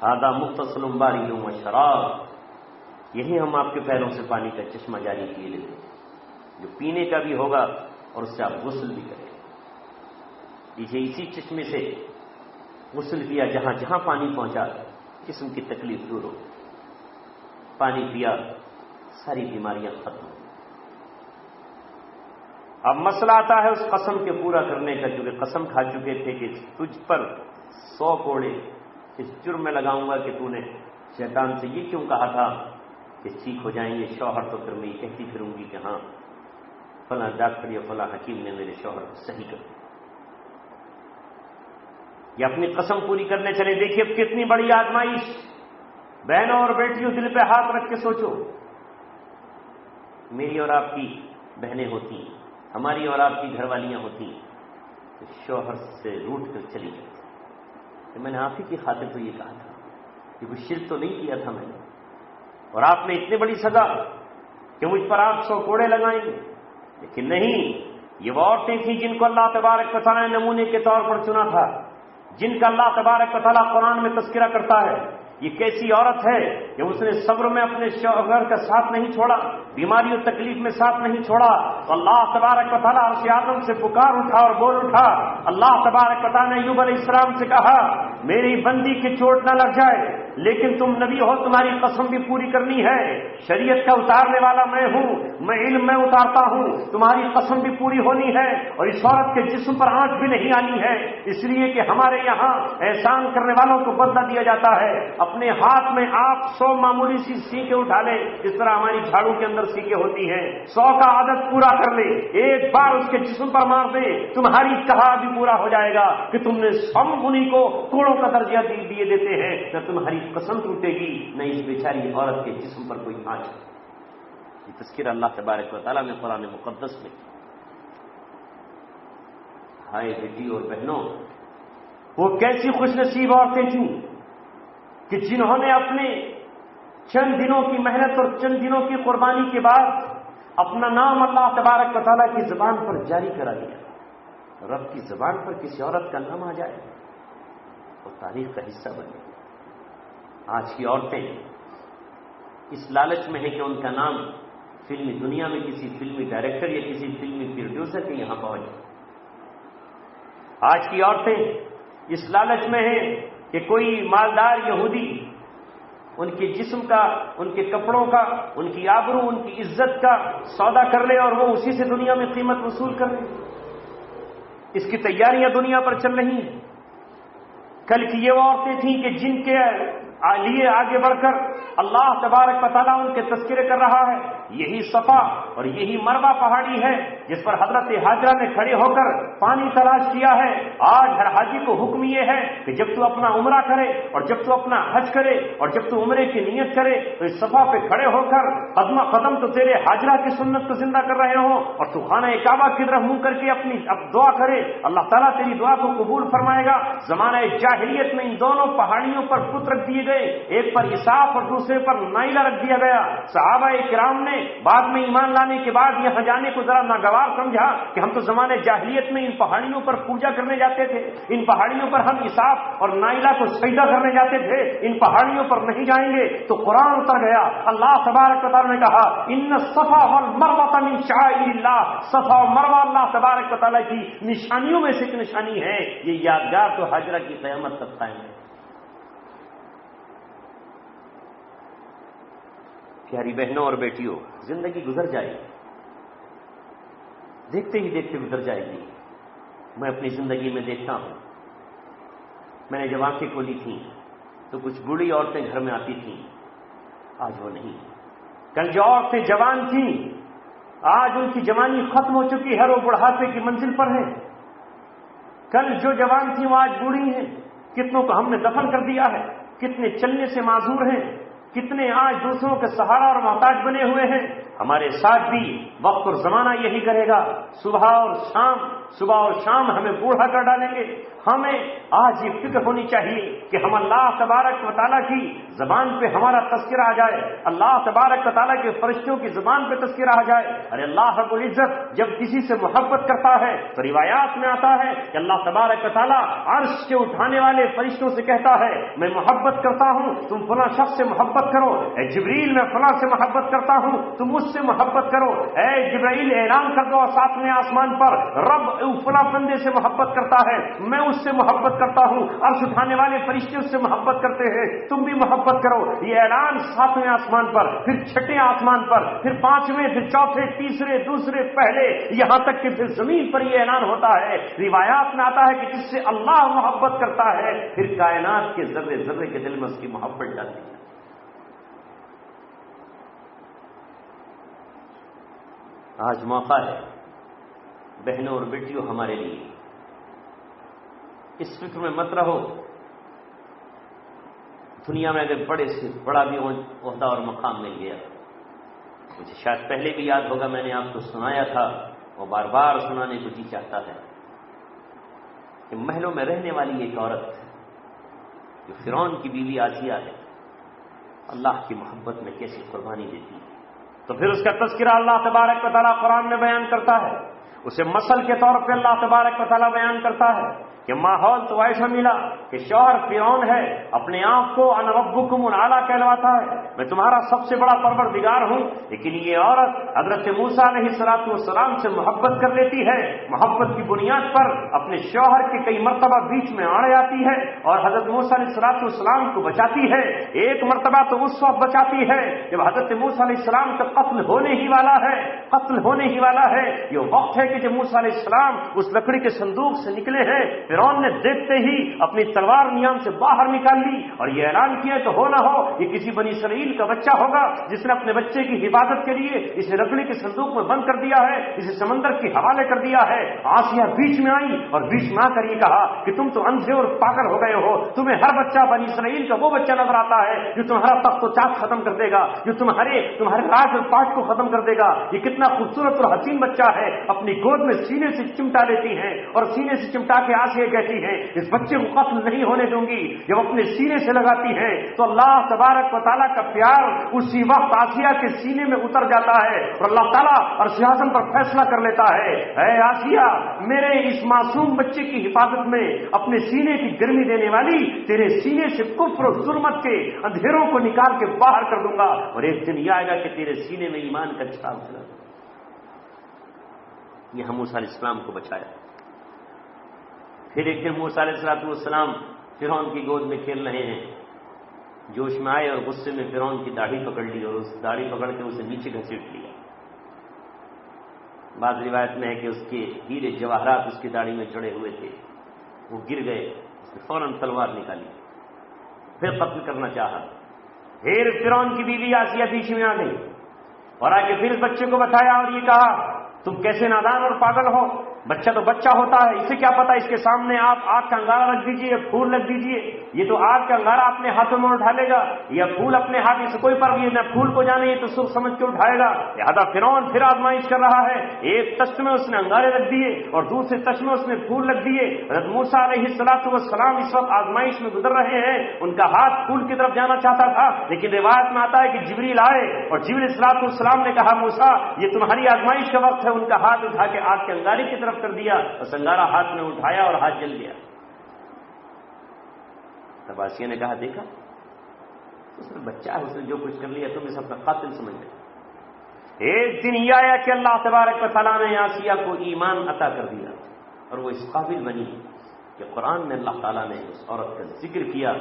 ہذا مغتسل بارد وشراب، یہی ہم آپ کے پیروں سے پانی کا چشمہ جاری کیے لیتے جو پینے کا بھی ہوگا اور اس سے آپ غسل بھی کریں۔ دیکھیے اسی چشمے سے غسل کیا، جہاں جہاں پانی پہنچا جسم کی تکلیف دور ہو، پانی پیا ساری بیماریاں ختم ہو۔ اب مسئلہ آتا ہے اس قسم کے پورا کرنے کا، جو کہ قسم کھا چکے تھے کہ تجھ پر 100 کوڑے اس جرم میں لگاؤں گا کہ تو نے شیطان سے یہ کیوں کہا تھا کہ ٹھیک ہو جائیں گے شوہر، تو پھر میں یہ کہتی پھروں گی کہ ہاں فلاں ڈاکٹر یا فلاں حکیم نے میرے شوہر کو صحیح کر دیا، یہ اپنی قسم پوری کرنے چلے۔ دیکھیے اب کتنی بڑی آزمائش، بہنوں اور بیٹیوں دل پہ ہاتھ رکھ کے سوچو، میری اور آپ کی بہنیں ہوتی، ہماری اور آپ کی گھر والیاں ہوتی تو شوہر سے روٹ کر چلی جاتی کہ میں نے آپ ہی کی خاطر تو یہ کہا تھا کہ کوئی شرک تو نہیں کیا تھا میں نے، اور آپ نے اتنی بڑی سزا کہ مجھ پر آپ 100 کوڑے لگائیں گے، لیکن نہیں، یہ وہ عورتیں تھیں جن کو اللہ تبارک و تعالیٰ نے نمونے کے طور پر چنا تھا، جن کا اللہ تبارک و تعالیٰ قرآن میں تذکرہ کرتا ہے۔ یہ کیسی عورت ہے کہ اس نے صبر میں اپنے شوہر کا ساتھ نہیں چھوڑا، بیماری اور تکلیف میں ساتھ نہیں چھوڑا، تو اللہ تبارک و تعالیٰ عرش اعظم سے پکار اٹھا اور بول اٹھا۔ اللہ تبارک و تعالیٰ نے ایوب علیہ السلام سے کہا میری بندی کی چوٹ نہ لگ جائے، لیکن تم نبی ہو، تمہاری قسم بھی پوری کرنی ہے، شریعت کا اتارنے والا میں ہوں، میں علم میں اتارتا ہوں، تمہاری قسم بھی پوری ہونی ہے، اور اس عورت کے جسم پر آنچ بھی نہیں آنی ہے، اس لیے کہ ہمارے یہاں احسان کرنے والوں کو بدلہ دیا جاتا ہے۔ اپنے ہاتھ میں آپ 100 معمولی سی سیکھیں اٹھا لیں، جس طرح ہماری جھاڑو کے اندر سیکھیں ہوتی ہیں، 100 کا عدد پورا کر لے، ایک بار اس کے جسم پر مار دے، تمہاری کہا بھی پورا ہو جائے گا کہ تم نے 100 انہی کو کوڑوں کا درجہ دیے دیتے ہیں، نہ تمہاری قسم ٹوٹے گی، نہ اس بیچاری عورت کے جسم پر کوئی آنچ۔ یہ تذکرہ اللہ تبارک و تعالیٰ نے قرآن مقدس میں۔ ہائے بیٹی اور بہنوں، وہ کیسی خوش نصیب عورتیں تھیں کہ جنہوں نے اپنے چند دنوں کی محنت اور چند دنوں کی قربانی کے بعد اپنا نام اللہ تبارک و تعالیٰ کی زبان پر جاری کرا دیا۔ رب کی زبان پر کسی عورت کا نام آ جائے اور تاریخ کا حصہ بنے۔ آج کی عورتیں اس لالچ میں ہے کہ ان کا نام فلمی دنیا میں کسی فلمی ڈائریکٹر یا کسی فلمی پروڈیوسر کے یہاں پہنچ جائے۔ آج کی عورتیں اس لالچ میں ہیں کہ کوئی مالدار یہودی ان کے جسم کا، ان کے کپڑوں کا، ان کی آبرو، ان کی عزت کا سودا کر لے اور وہ اسی سے دنیا میں قیمت وصول کر لے۔ اس کی تیاریاں دنیا پر چل رہی ہیں۔ کل کی یہ وہ عورتیں تھیں کہ جن کے لیے آگے بڑھ کر اللہ تبارک و تعالیٰ ان کے تذکرے کر رہا ہے، یہی صفا اور یہی مروہ پہاڑی ہے جس پر حضرت حاجرہ نے کھڑے ہو کر پانی تلاش کیا ہے۔ آج ہر حاجی کو حکم یہ ہے کہ جب تو اپنا عمرہ کرے اور جب تو اپنا حج کرے اور جب تو عمرے کی نیت کرے تو اس صفا پہ کھڑے ہو کر قدم قدم تو تیرے حاجرہ کی سنت کو زندہ کر رہے ہوں، اور تو خانہ کعبہ کی طرف منہ کر کے اپنی اب دعا کرے، اللہ تعالیٰ تیری دعا کو قبول فرمائے گا۔ زمانہ جاہلیت میں ان دونوں پہاڑیوں پر بت رکھ دیے گئے، ایک پر اساف اور دوسرے پر نائلہ رکھ دیا گیا۔ صحابہ کرام نے بعد میں ایمان لانے کے بعد یہاں جانے کو ذرا ناگوار سمجھا کہ ہم تو زمانے جاہلیت میں ان پہاڑیوں پر پوجا کرنے جاتے تھے، ان پہاڑیوں پر ہم اساف اور نائلہ کو سجدہ کرنے جاتے تھے، ان پہاڑیوں پر نہیں جائیں گے۔ تو قرآن اتر گیا، اللہ تبارک و تعالیٰ نے کہا ان الصفا والمروہ من شعائر اللہ، صفا و مروہ اللہ تبارک و تعالیٰ کی نشانیوں میں سے ایک نشانی ہے۔ یہ یادگار تو حاجرہ کی قیامت تک قائم ہے۔ پیاری بہنوں اور بیٹیوں، زندگی گزر جائے گی، دیکھتے ہی دیکھتے گزر جائے گی۔ میں اپنی زندگی میں دیکھتا ہوں، میں نے جب آنکھیں کھولی تھیں تو کچھ بوڑھی عورتیں گھر میں آتی تھیں، آج وہ نہیں۔ کل جو عورتیں جوان تھیں آج ان کی جوانی ختم ہو چکی ہے، وہ بڑھاپے کی منزل پر ہیں۔ کل جو جوان تھیں وہ آج بوڑھی ہیں، کتنوں کو ہم نے دفن کر دیا ہے، کتنے چلنے سے معذور ہیں، کتنے آج دوسروں کے سہارا اور محتاج بنے ہوئے ہیں۔ ہمارے ساتھ بھی وقت اور زمانہ یہی کرے گا، صبح اور شام ہمیں بوڑھا کر ڈالیں گے۔ ہمیں آج یہ فکر ہونی چاہیے کہ ہم اللہ تبارک و تعالیٰ کی زبان پہ ہمارا تذکرہ آ جائے، اللہ تبارک و تعالیٰ کے فرشتوں کی زبان پہ تذکرہ آ جائے۔ ارے اللہ رب العزت جب کسی سے محبت کرتا ہے تو روایات میں آتا ہے کہ اللہ تبارک و تعالیٰ عرش کے اٹھانے والے فرشتوں سے کہتا ہے میں محبت کرتا ہوں، تم فلاں شخص سے محبت کرو۔ اے جبریل میں فلاں سے محبت کرتا ہوں، تم اس سے محبت کرو۔ اے جبرائیل اعلان کر دو ساتویں آسمان پر رب فلاں بندے سے محبت کرتا ہے، میں اس سے محبت کرتا ہوں۔ عرش اٹھانے والے فرشتے اس سے محبت کرتے ہیں، تم بھی محبت کرو۔ یہ اعلان ساتویں آسمان پر، پھر چھٹے آسمان پر، پھر پانچویں، پھر چوتھے، تیسرے، دوسرے، پہلے، یہاں تک کہ پھر زمین پر یہ اعلان ہوتا ہے۔ روایات میں آتا ہے کہ جس سے اللہ محبت کرتا ہے پھر کائنات کے ذرے ذرے کے دل میں اس کی محبت ڈالتی ہے۔ آج موقع ہے بہنوں اور بیٹیوں ہمارے لیے، اس فکر میں مت رہو دنیا میں اگر بڑے سے بڑا بھی عہدہ اور مقام مل گیا۔ مجھے شاید پہلے بھی یاد ہوگا، میں نے آپ کو سنایا تھا، وہ بار بار سنانے کو جی چاہتا ہے کہ محلوں میں رہنے والی ایک عورت جو فرعون کی بیوی آسیہ ہے، اللہ کی محبت میں کیسی قربانی دیتی ہے۔ تو پھر اس کا تذکرہ اللہ تبارک و تعالیٰ قرآن میں بیان کرتا ہے، اسے مثل کے طور پہ اللہ تبارک و تعالیٰ بیان کرتا ہے کہ ماحول تو ایسا ملا کہ شوہر فرعون ہے، اپنے آپ کو انا ربکم الاعلیٰ کہلواتا ہے، میں تمہارا سب سے بڑا پروردگار ہوں، لیکن یہ عورت حضرت موسیٰ علیہ السلام سے محبت کر لیتی ہے، محبت کی بنیاد پر اپنے شوہر کے کئی مرتبہ بیچ میں آڑ آتی ہے اور حضرت موسیٰ علیہ السلام کو بچاتی ہے۔ ایک مرتبہ تو اس وقت بچاتی ہے جب حضرت موسیٰ علیہ السلام کا قتل ہونے ہی والا ہے۔ یہ وقت ہے کہ جب موسیٰ علیہ السلام اس لکڑی کے صندوق سے نکلے ہیں، فرعون نے دیکھتے ہی اپنی تلوار نیام سے باہر نکال لی اور یہ اعلان کیا کہ ہو نہ ہو یہ کسی بنی اسرائیل کا بچہ ہوگا جس نے اپنے بچے کی حفاظت کے لیے اسے لکڑی کے صندوق میں بند کر دیا ہے، اسے سمندر کے حوالے کر دیا ہے۔ آسیہ بیچ میں آئی اور بیچ میں آ کر یہ کہا کہ تم تو اندھے اور پاگل ہو گئے ہو، تمہیں ہر بچہ بنی اسرائیل کا وہ بچہ نظر آتا ہے جو تمہارا تخت و تاج ختم کر دے گا، جو تمہارے راج اور پاٹ کو ختم کر دے گا۔ یہ کتنا خوبصورت اور حسین بچہ ہے، اپنی گود میں سینے سے چمٹا لیتی ہیں اور سینے سے چمٹا کے آسیہ کہتی ہیں اس بچے کو قتل نہیں ہونے دوں گی. جب اپنے سینے سے لگاتی ہیں تو اللہ تبارک و تعالیٰ کا پیار اسی وقت آسیہ کے سینے میں اتر جاتا ہے اور اللہ تعالیٰ عرش اعظم پر فیصلہ کر لیتا ہے اے آسیہ میرے اس معصوم بچے کی حفاظت میں اپنے سینے کی گرمی دینے والی تیرے سینے سے کفر و ظلمت کے اندھیروں کو نکال کے باہر کر دوں گا اور ایک دن یہ آئے گا کہ تیرے سینے میں ایمان کا چراغ جلا دوں. یہ موسیٰ علیہ السلام کو بچایا. پھر ایک دن موسیٰ علیہ السلام فرعون کی گود میں کھیل رہے ہیں, جوش میں آئے اور غصے میں فرعون کی داڑھی پکڑ لی اور اس داڑھی پکڑ کے اسے نیچے گھسیٹ لیا. بعض روایت میں ہے کہ اس کے ہیرے جواہرات اس کی داڑھی میں چڑھے ہوئے تھے, وہ گر گئے. اس نے فوراً تلوار نکالی, پھر قتل کرنا چاہا. پھر فرعون کی بیوی آسیہ بیچ میں آ گئی اور آ کے پھر اس بچے کو بتایا اور یہ کہا تم کیسے نادان اور پاگل ہو, بچہ تو بچہ ہوتا ہے, اسے کیا پتا اس کے سامنے آپ آگ کا انگارہ رکھ دیجئے, پھول رکھ دیجئے, یہ تو آگ کا انگارہ اپنے ہاتھوں میں اٹھا لے گا یا پھول اپنے ہاتھ سے کوئی فرق نہیں, نہ پھول کو جانے یہ تو سب سمجھ کے اٹھائے گا. لہذا فرعون پھر آزمائش کر رہا ہے. ایک تشت میں اس نے انگارے رکھ دیے اور دوسرے تشت میں اس نے پھول رکھ دیے. حضرت موسیٰ علیہ السلام اس وقت آزمائش میں گزر رہے ہیں. ان کا ہاتھ پھول کی طرف جانا چاہتا تھا لیکن روایت میں آتا ہے کہ جبریل آئے اور جبریل السلام نے کہا موسیٰ یہ تمہاری آزمائش کا وقت ہے. ان کا ہاتھ اٹھا کے آگ کے انگارے کی طرف کر دیا اور سنگارا ہاتھ میں اٹھایا اور ہاتھ جل گیا. تب آسیہ نے کہا دیکھا اس میں بچہ ہے, اس نے جو کچھ کر لیا تم اس اپنا قاتل سمجھ لے. ایک دن یہ آیا کہ اللہ تبارک و تعالیٰ نے آسیہ کو ایمان عطا کر دیا اور وہ اس قابل بنی کہ قرآن میں اللہ تعالیٰ نے اس عورت کا ذکر کیا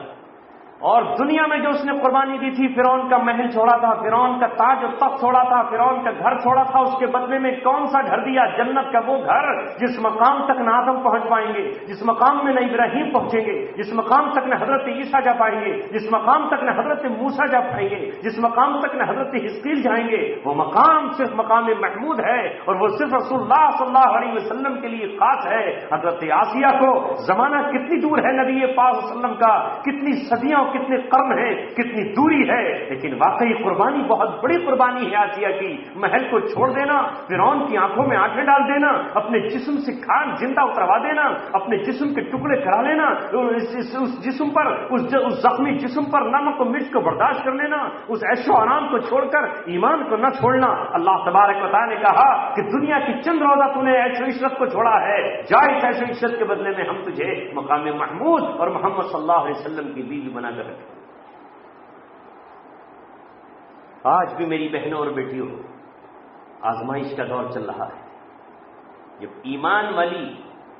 اور دنیا میں جو اس نے قربانی دی تھی, فرعون کا محل چھوڑا تھا, فرعون کا تاج و تخت چھوڑا تھا, فرعون کا گھر چھوڑا تھا, اس کے بدلے میں کون سا گھر دیا؟ جنت کا وہ گھر جس مقام تک نہ آدم پہنچ پائیں گے, جس مقام میں نہ ابراہیم پہنچیں گے, جس مقام تک نہ حضرت عیسیٰ جا پائیں گے, جس مقام تک نہ حضرت موسیٰ جا پائیں گے, جس مقام تک نہ حضرت حزقیل جائیں گے. وہ مقام صرف مقام محمود ہے اور وہ صرف رسول اللہ صلی اللہ علیہ وسلم کے لیے خاص ہے. حضرت آسیہ کو زمانہ کتنی دور ہے نبی پاک صلی اللہ علیہ وسلم کا, کتنی صدیوں کتنے قرن ہے, کتنی دوری ہے, لیکن واقعی قربانی بہت بڑی قربانی ہے آسیہ کی. محل کو چھوڑ دینا, فرعون کی آنکھوں میں آنکھیں ڈال دینا, اپنے جسم سے کھان زندہ اتروا دینا, اپنے جسم کے ٹکڑے کرا لینا, اس جسم پر اس زخمی جسم پر نمک و مرچ کو برداشت کر لینا, اس عیش و آرام کو چھوڑ کر ایمان کو نہ چھوڑنا. اللہ تبارک و تعالیٰ نے کہا کہ دنیا کی چند روزہ تو نے عیش و عشرت کو چھوڑا ہے, جا اس عیش و عشرت کے بدلے میں ہم تجھے مقام محمود اور محمد صلی اللہ علیہ وسلم کی بیوی بنا کر رکھیں. آج بھی میری بہنوں اور بیٹیوں آزمائش کا دور چل رہا ہے. جب ایمان والی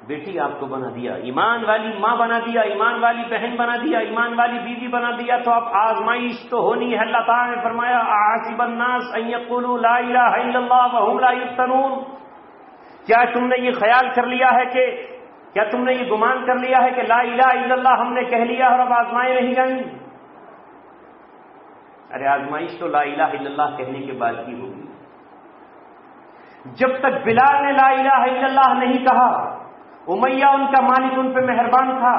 بیٹی آپ کو بنا دیا, ایمان والی ماں بنا دیا, ایمان والی بہن بنا دیا, ایمان والی بیوی بنا دیا, تو اب آزمائش تو ہونی ہے. اللہ تعالیٰ نے فرمایا احسب الناس ان یقولوا لا الہ الا اللہ وهم لا یفتنون. کیا تم نے یہ خیال کر لیا ہے کہ کیا تم نے یہ گمان کر لیا ہے کہ لا الہ الا اللہ ہم نے کہہ لیا اور اب آزمائے نہیں جائیں؟ ارے آزمائش تو لا الہ الا اللہ کہنے کے بعد ہی ہوگی. جب تک بلال نے لا الہ الا اللہ نہیں کہا, امیہ ان کا مالک ان پہ مہربان تھا,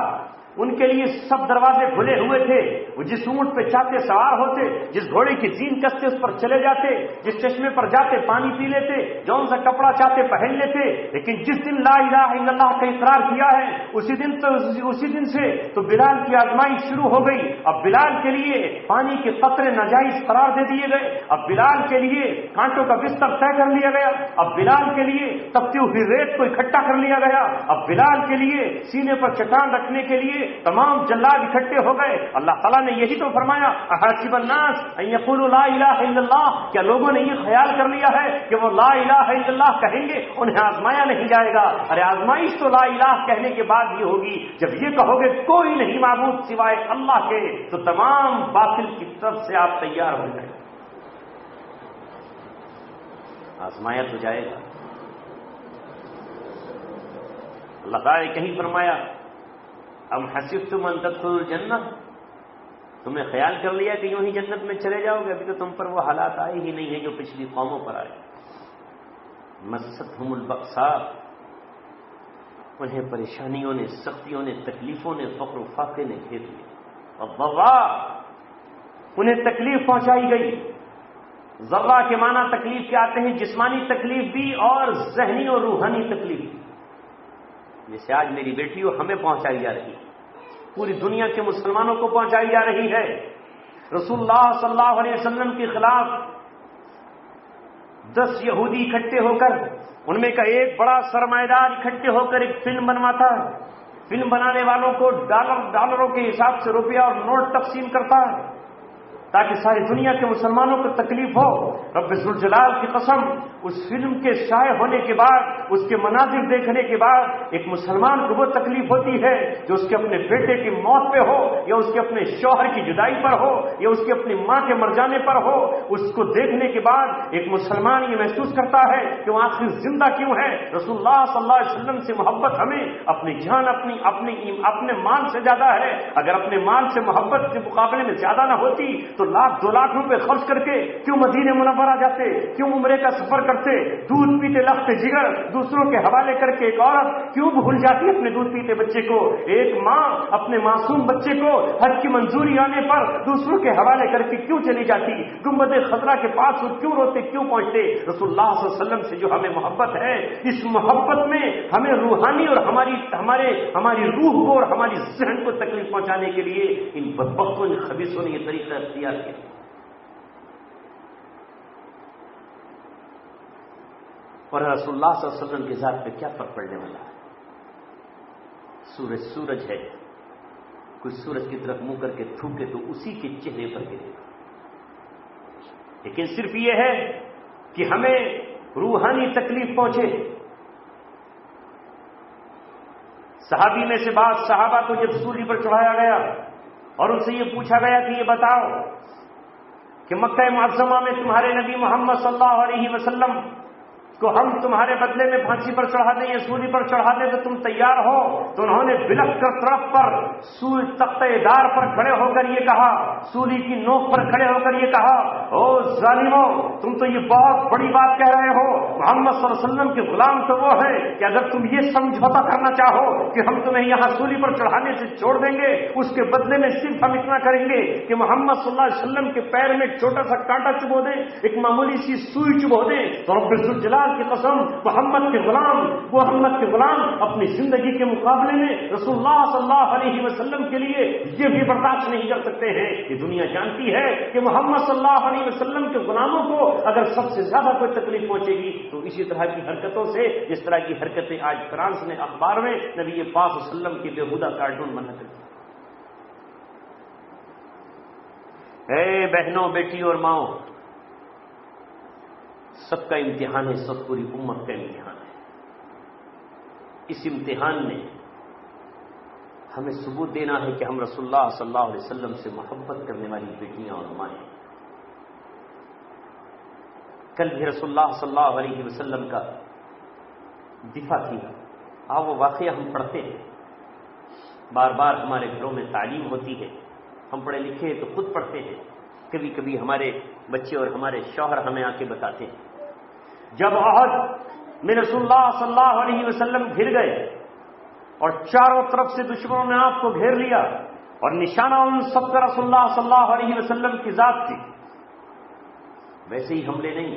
ان کے لیے سب دروازے کھلے ہوئے تھے. وہ جس اونٹ پہ چاہتے سوار ہوتے, جس گھوڑے کی زین کستے اس پر چلے جاتے, جس چشمے پر جاتے پانی پی لیتے, جون سا کپڑا چاہتے پہن لیتے. لیکن جس دن لا الہ الا اللہ کا اقرار کیا ہے اسی دن سے تو بلال کی آزمائش شروع ہو گئی. اب بلال کے لیے پانی کے قطرے ناجائز قرار دے دیے گئے, اب بلال کے لیے کانٹوں کا بستر طے کر لیا گیا, اب بلال کے لیے تپتی ہوئی ریت کو اکٹھا کر لیا گیا, اب بلال کے لیے سینے پر چٹان رکھنے کے لیے تمام جلاد اکٹھے ہو گئے. اللہ تعالیٰ نے یہی تو فرمایا احسب الناس ان یقولوا لا الہ الا اللہ. کیا لوگوں نے یہ خیال کر لیا ہے کہ وہ لا الہ الا اللہ کہیں گے انہیں آزمایا نہیں جائے گا؟ ارے آزمائش تو لا الہ کہنے کے بعد ہی ہوگی. جب یہ کہو گے کوئی نہیں معبود سوائے اللہ کے, تو تمام باطل کی طرف سے آپ تیار ہو جائیں. آزمایا تو جائے گا. اللہ تعالیٰ نے کہیں فرمایا ام حسبتم ان تدخلوا الجنہ, تم نے خیال کر لیا کہ یوں ہی جنت میں چلے جاؤ گے؟ ابھی تو تم پر وہ حالات آئے ہی نہیں ہیں جو پچھلی قوموں پر آئے. مستہم البأساء, انہیں پریشانیوں نے, سختیوں نے, تکلیفوں نے, فقر و فاقے نے گھیر لیا. والضراء, انہیں تکلیف پہنچائی گئی, ذرہ کے معنی تکلیف کے آتے ہیں، جسمانی تکلیف بھی اور ذہنی اور روحانی تکلیف بھی. جیسے آج میری بیٹی ہمیں پہنچائی جا رہی ہے، پوری دنیا کے مسلمانوں کو پہنچائی جا رہی ہے. رسول اللہ صلی اللہ علیہ وسلم کے خلاف 10 یہودی اکٹھے ہو کر، ان میں کا ایک بڑا سرمایہ دار اکٹھے ہو کر ایک فلم بنواتا ہے. فلم بنانے والوں کو ڈالروں کے حساب سے روپیہ اور نوٹ تقسیم کرتا ہے تاکہ ساری دنیا کے مسلمانوں کو تکلیف ہو. رب ذوالجلال کی قسم، اس فلم کے شائع ہونے کے بعد، اس کے مناظر دیکھنے کے بعد ایک مسلمان کو وہ تکلیف ہوتی ہے جو اس کے اپنے بیٹے کی موت پہ ہو، یا اس کے اپنے شوہر کی جدائی پر ہو، یا اس کی اپنی ماں کے مر جانے پر ہو. اس کو دیکھنے کے بعد ایک مسلمان یہ محسوس کرتا ہے کہ وہ آخر زندہ کیوں ہے. رسول اللہ صلی اللہ علیہ وسلم سے محبت ہمیں اپنی جان، اپنے مال سے زیادہ ہے. اگر اپنے مال سے محبت کے مقابلے میں زیادہ نہ ہوتی تو 1-2 لاکھ روپے خرچ کر کے کیوں مدینہ منورہ جاتے، کیوں عمرے کا سفر کرتے، دودھ پیتے لخت جگر دوسروں کے حوالے کر کے. ایک عورت کیوں بھول جاتی اپنے دودھ پیتے بچے کو، ایک ماں اپنے معصوم بچے کو حج کی منظوری آنے پر دوسروں کے حوالے کر کے کیوں چلی جاتی. گنبد خضرا کے پاس وہ کیوں روتے، کیوں پہنچتے. رسول اللہ صلی اللہ علیہ وسلم سے جو ہمیں محبت ہے، اس محبت میں ہمیں روحانی اور ہماری روح کو اور ہماری ذہن کو تکلیف پہنچانے کے لیے ان بدبختوں نے، خبیثوں نے یہ طریقہ اختیار کیا. اور رسول اللہ صلی اللہ علیہ وسلم کی ذات پہ کیا فرق پڑنے والا ہے. سورج ہے، کوئی سورج کی طرف منہ کر کے تھوکے تو اسی کے چہرے پر گرے گا. لیکن صرف یہ ہے کہ ہمیں روحانی تکلیف پہنچے. صحابی میں سے بعض صحابہ کو جب سولی پر چڑھایا گیا اور ان سے یہ پوچھا گیا کہ یہ بتاؤ کہ مکہ معظمہ میں تمہارے نبی محمد صلی اللہ علیہ وسلم کو ہم تمہارے بدلے میں پھانسی پر چڑھا دیں یا سولی پر چڑھا دیں تو تم تیار ہو؟ تو انہوں نے بلک کر طرف پر تختہ دار پر کھڑے ہو کر یہ کہا، سولی کی نوک پر کھڑے ہو کر یہ کہا، او ظالموں، تم تو یہ بہت بڑی بات کہہ رہے ہو. محمد صلی اللہ علیہ وسلم کے غلام تو وہ ہے کہ اگر تم یہ سمجھوتا کرنا چاہو کہ ہم تمہیں یہاں سولی پر چڑھانے سے چھوڑ دیں گے، اس کے بدلے میں صرف ہم اتنا کریں گے کہ محمد صلی اللہ علیہ وسلم کے پیر میں ایک چھوٹا سا کانٹا چبھو دیں، ایک معمولی سی سوئی چبھو دیں، تو رب ذوالجلال کی قسم محمد کے غلام اپنی زندگی کے مقابلے میں رسول اللہ صلی اللہ علیہ وسلم کے لیے یہ بھی برداشت نہیں کر سکتے ہیں. یہ دنیا جانتی ہے کہ محمد صلی اللہ علیہ وسلم کے غلاموں کو اگر سب سے زیادہ کوئی تکلیف پہنچے گی تو اسی طرح کی حرکتوں سے، جس طرح کی حرکتیں آج فرانس نے اخبار میں نبی پاک صلی اللہ علیہ وسلم کے بےہودہ کارٹون بنا کرتے. اے بہنوں، بیٹی اور ماؤں، سب کا امتحان ہے، سب پوری امت کا امتحان ہے. اس امتحان نے ہمیں ثبوت دینا ہے کہ ہم رسول اللہ صلی اللہ علیہ وسلم سے محبت کرنے والی بیٹیاں اور مائیں. کل بھی رسول اللہ صلی اللہ علیہ وسلم کا دفاع کیا. وہ واقعہ ہم پڑھتے ہیں، بار بار ہمارے گھروں میں تعلیم ہوتی ہے، ہم پڑھے لکھے تو خود پڑھتے ہیں، کبھی کبھی ہمارے بچے اور ہمارے شوہر ہمیں آ کے بتاتے ہیں. جب احد میں رسول اللہ صلی اللہ علیہ وسلم گھر گئے اور چاروں طرف سے دشمنوں نے آپ کو گھیر لیا اور نشانہ ان سب کا رسول اللہ صلی اللہ علیہ وسلم کی ذات تھی، ویسے ہی حملے نہیں،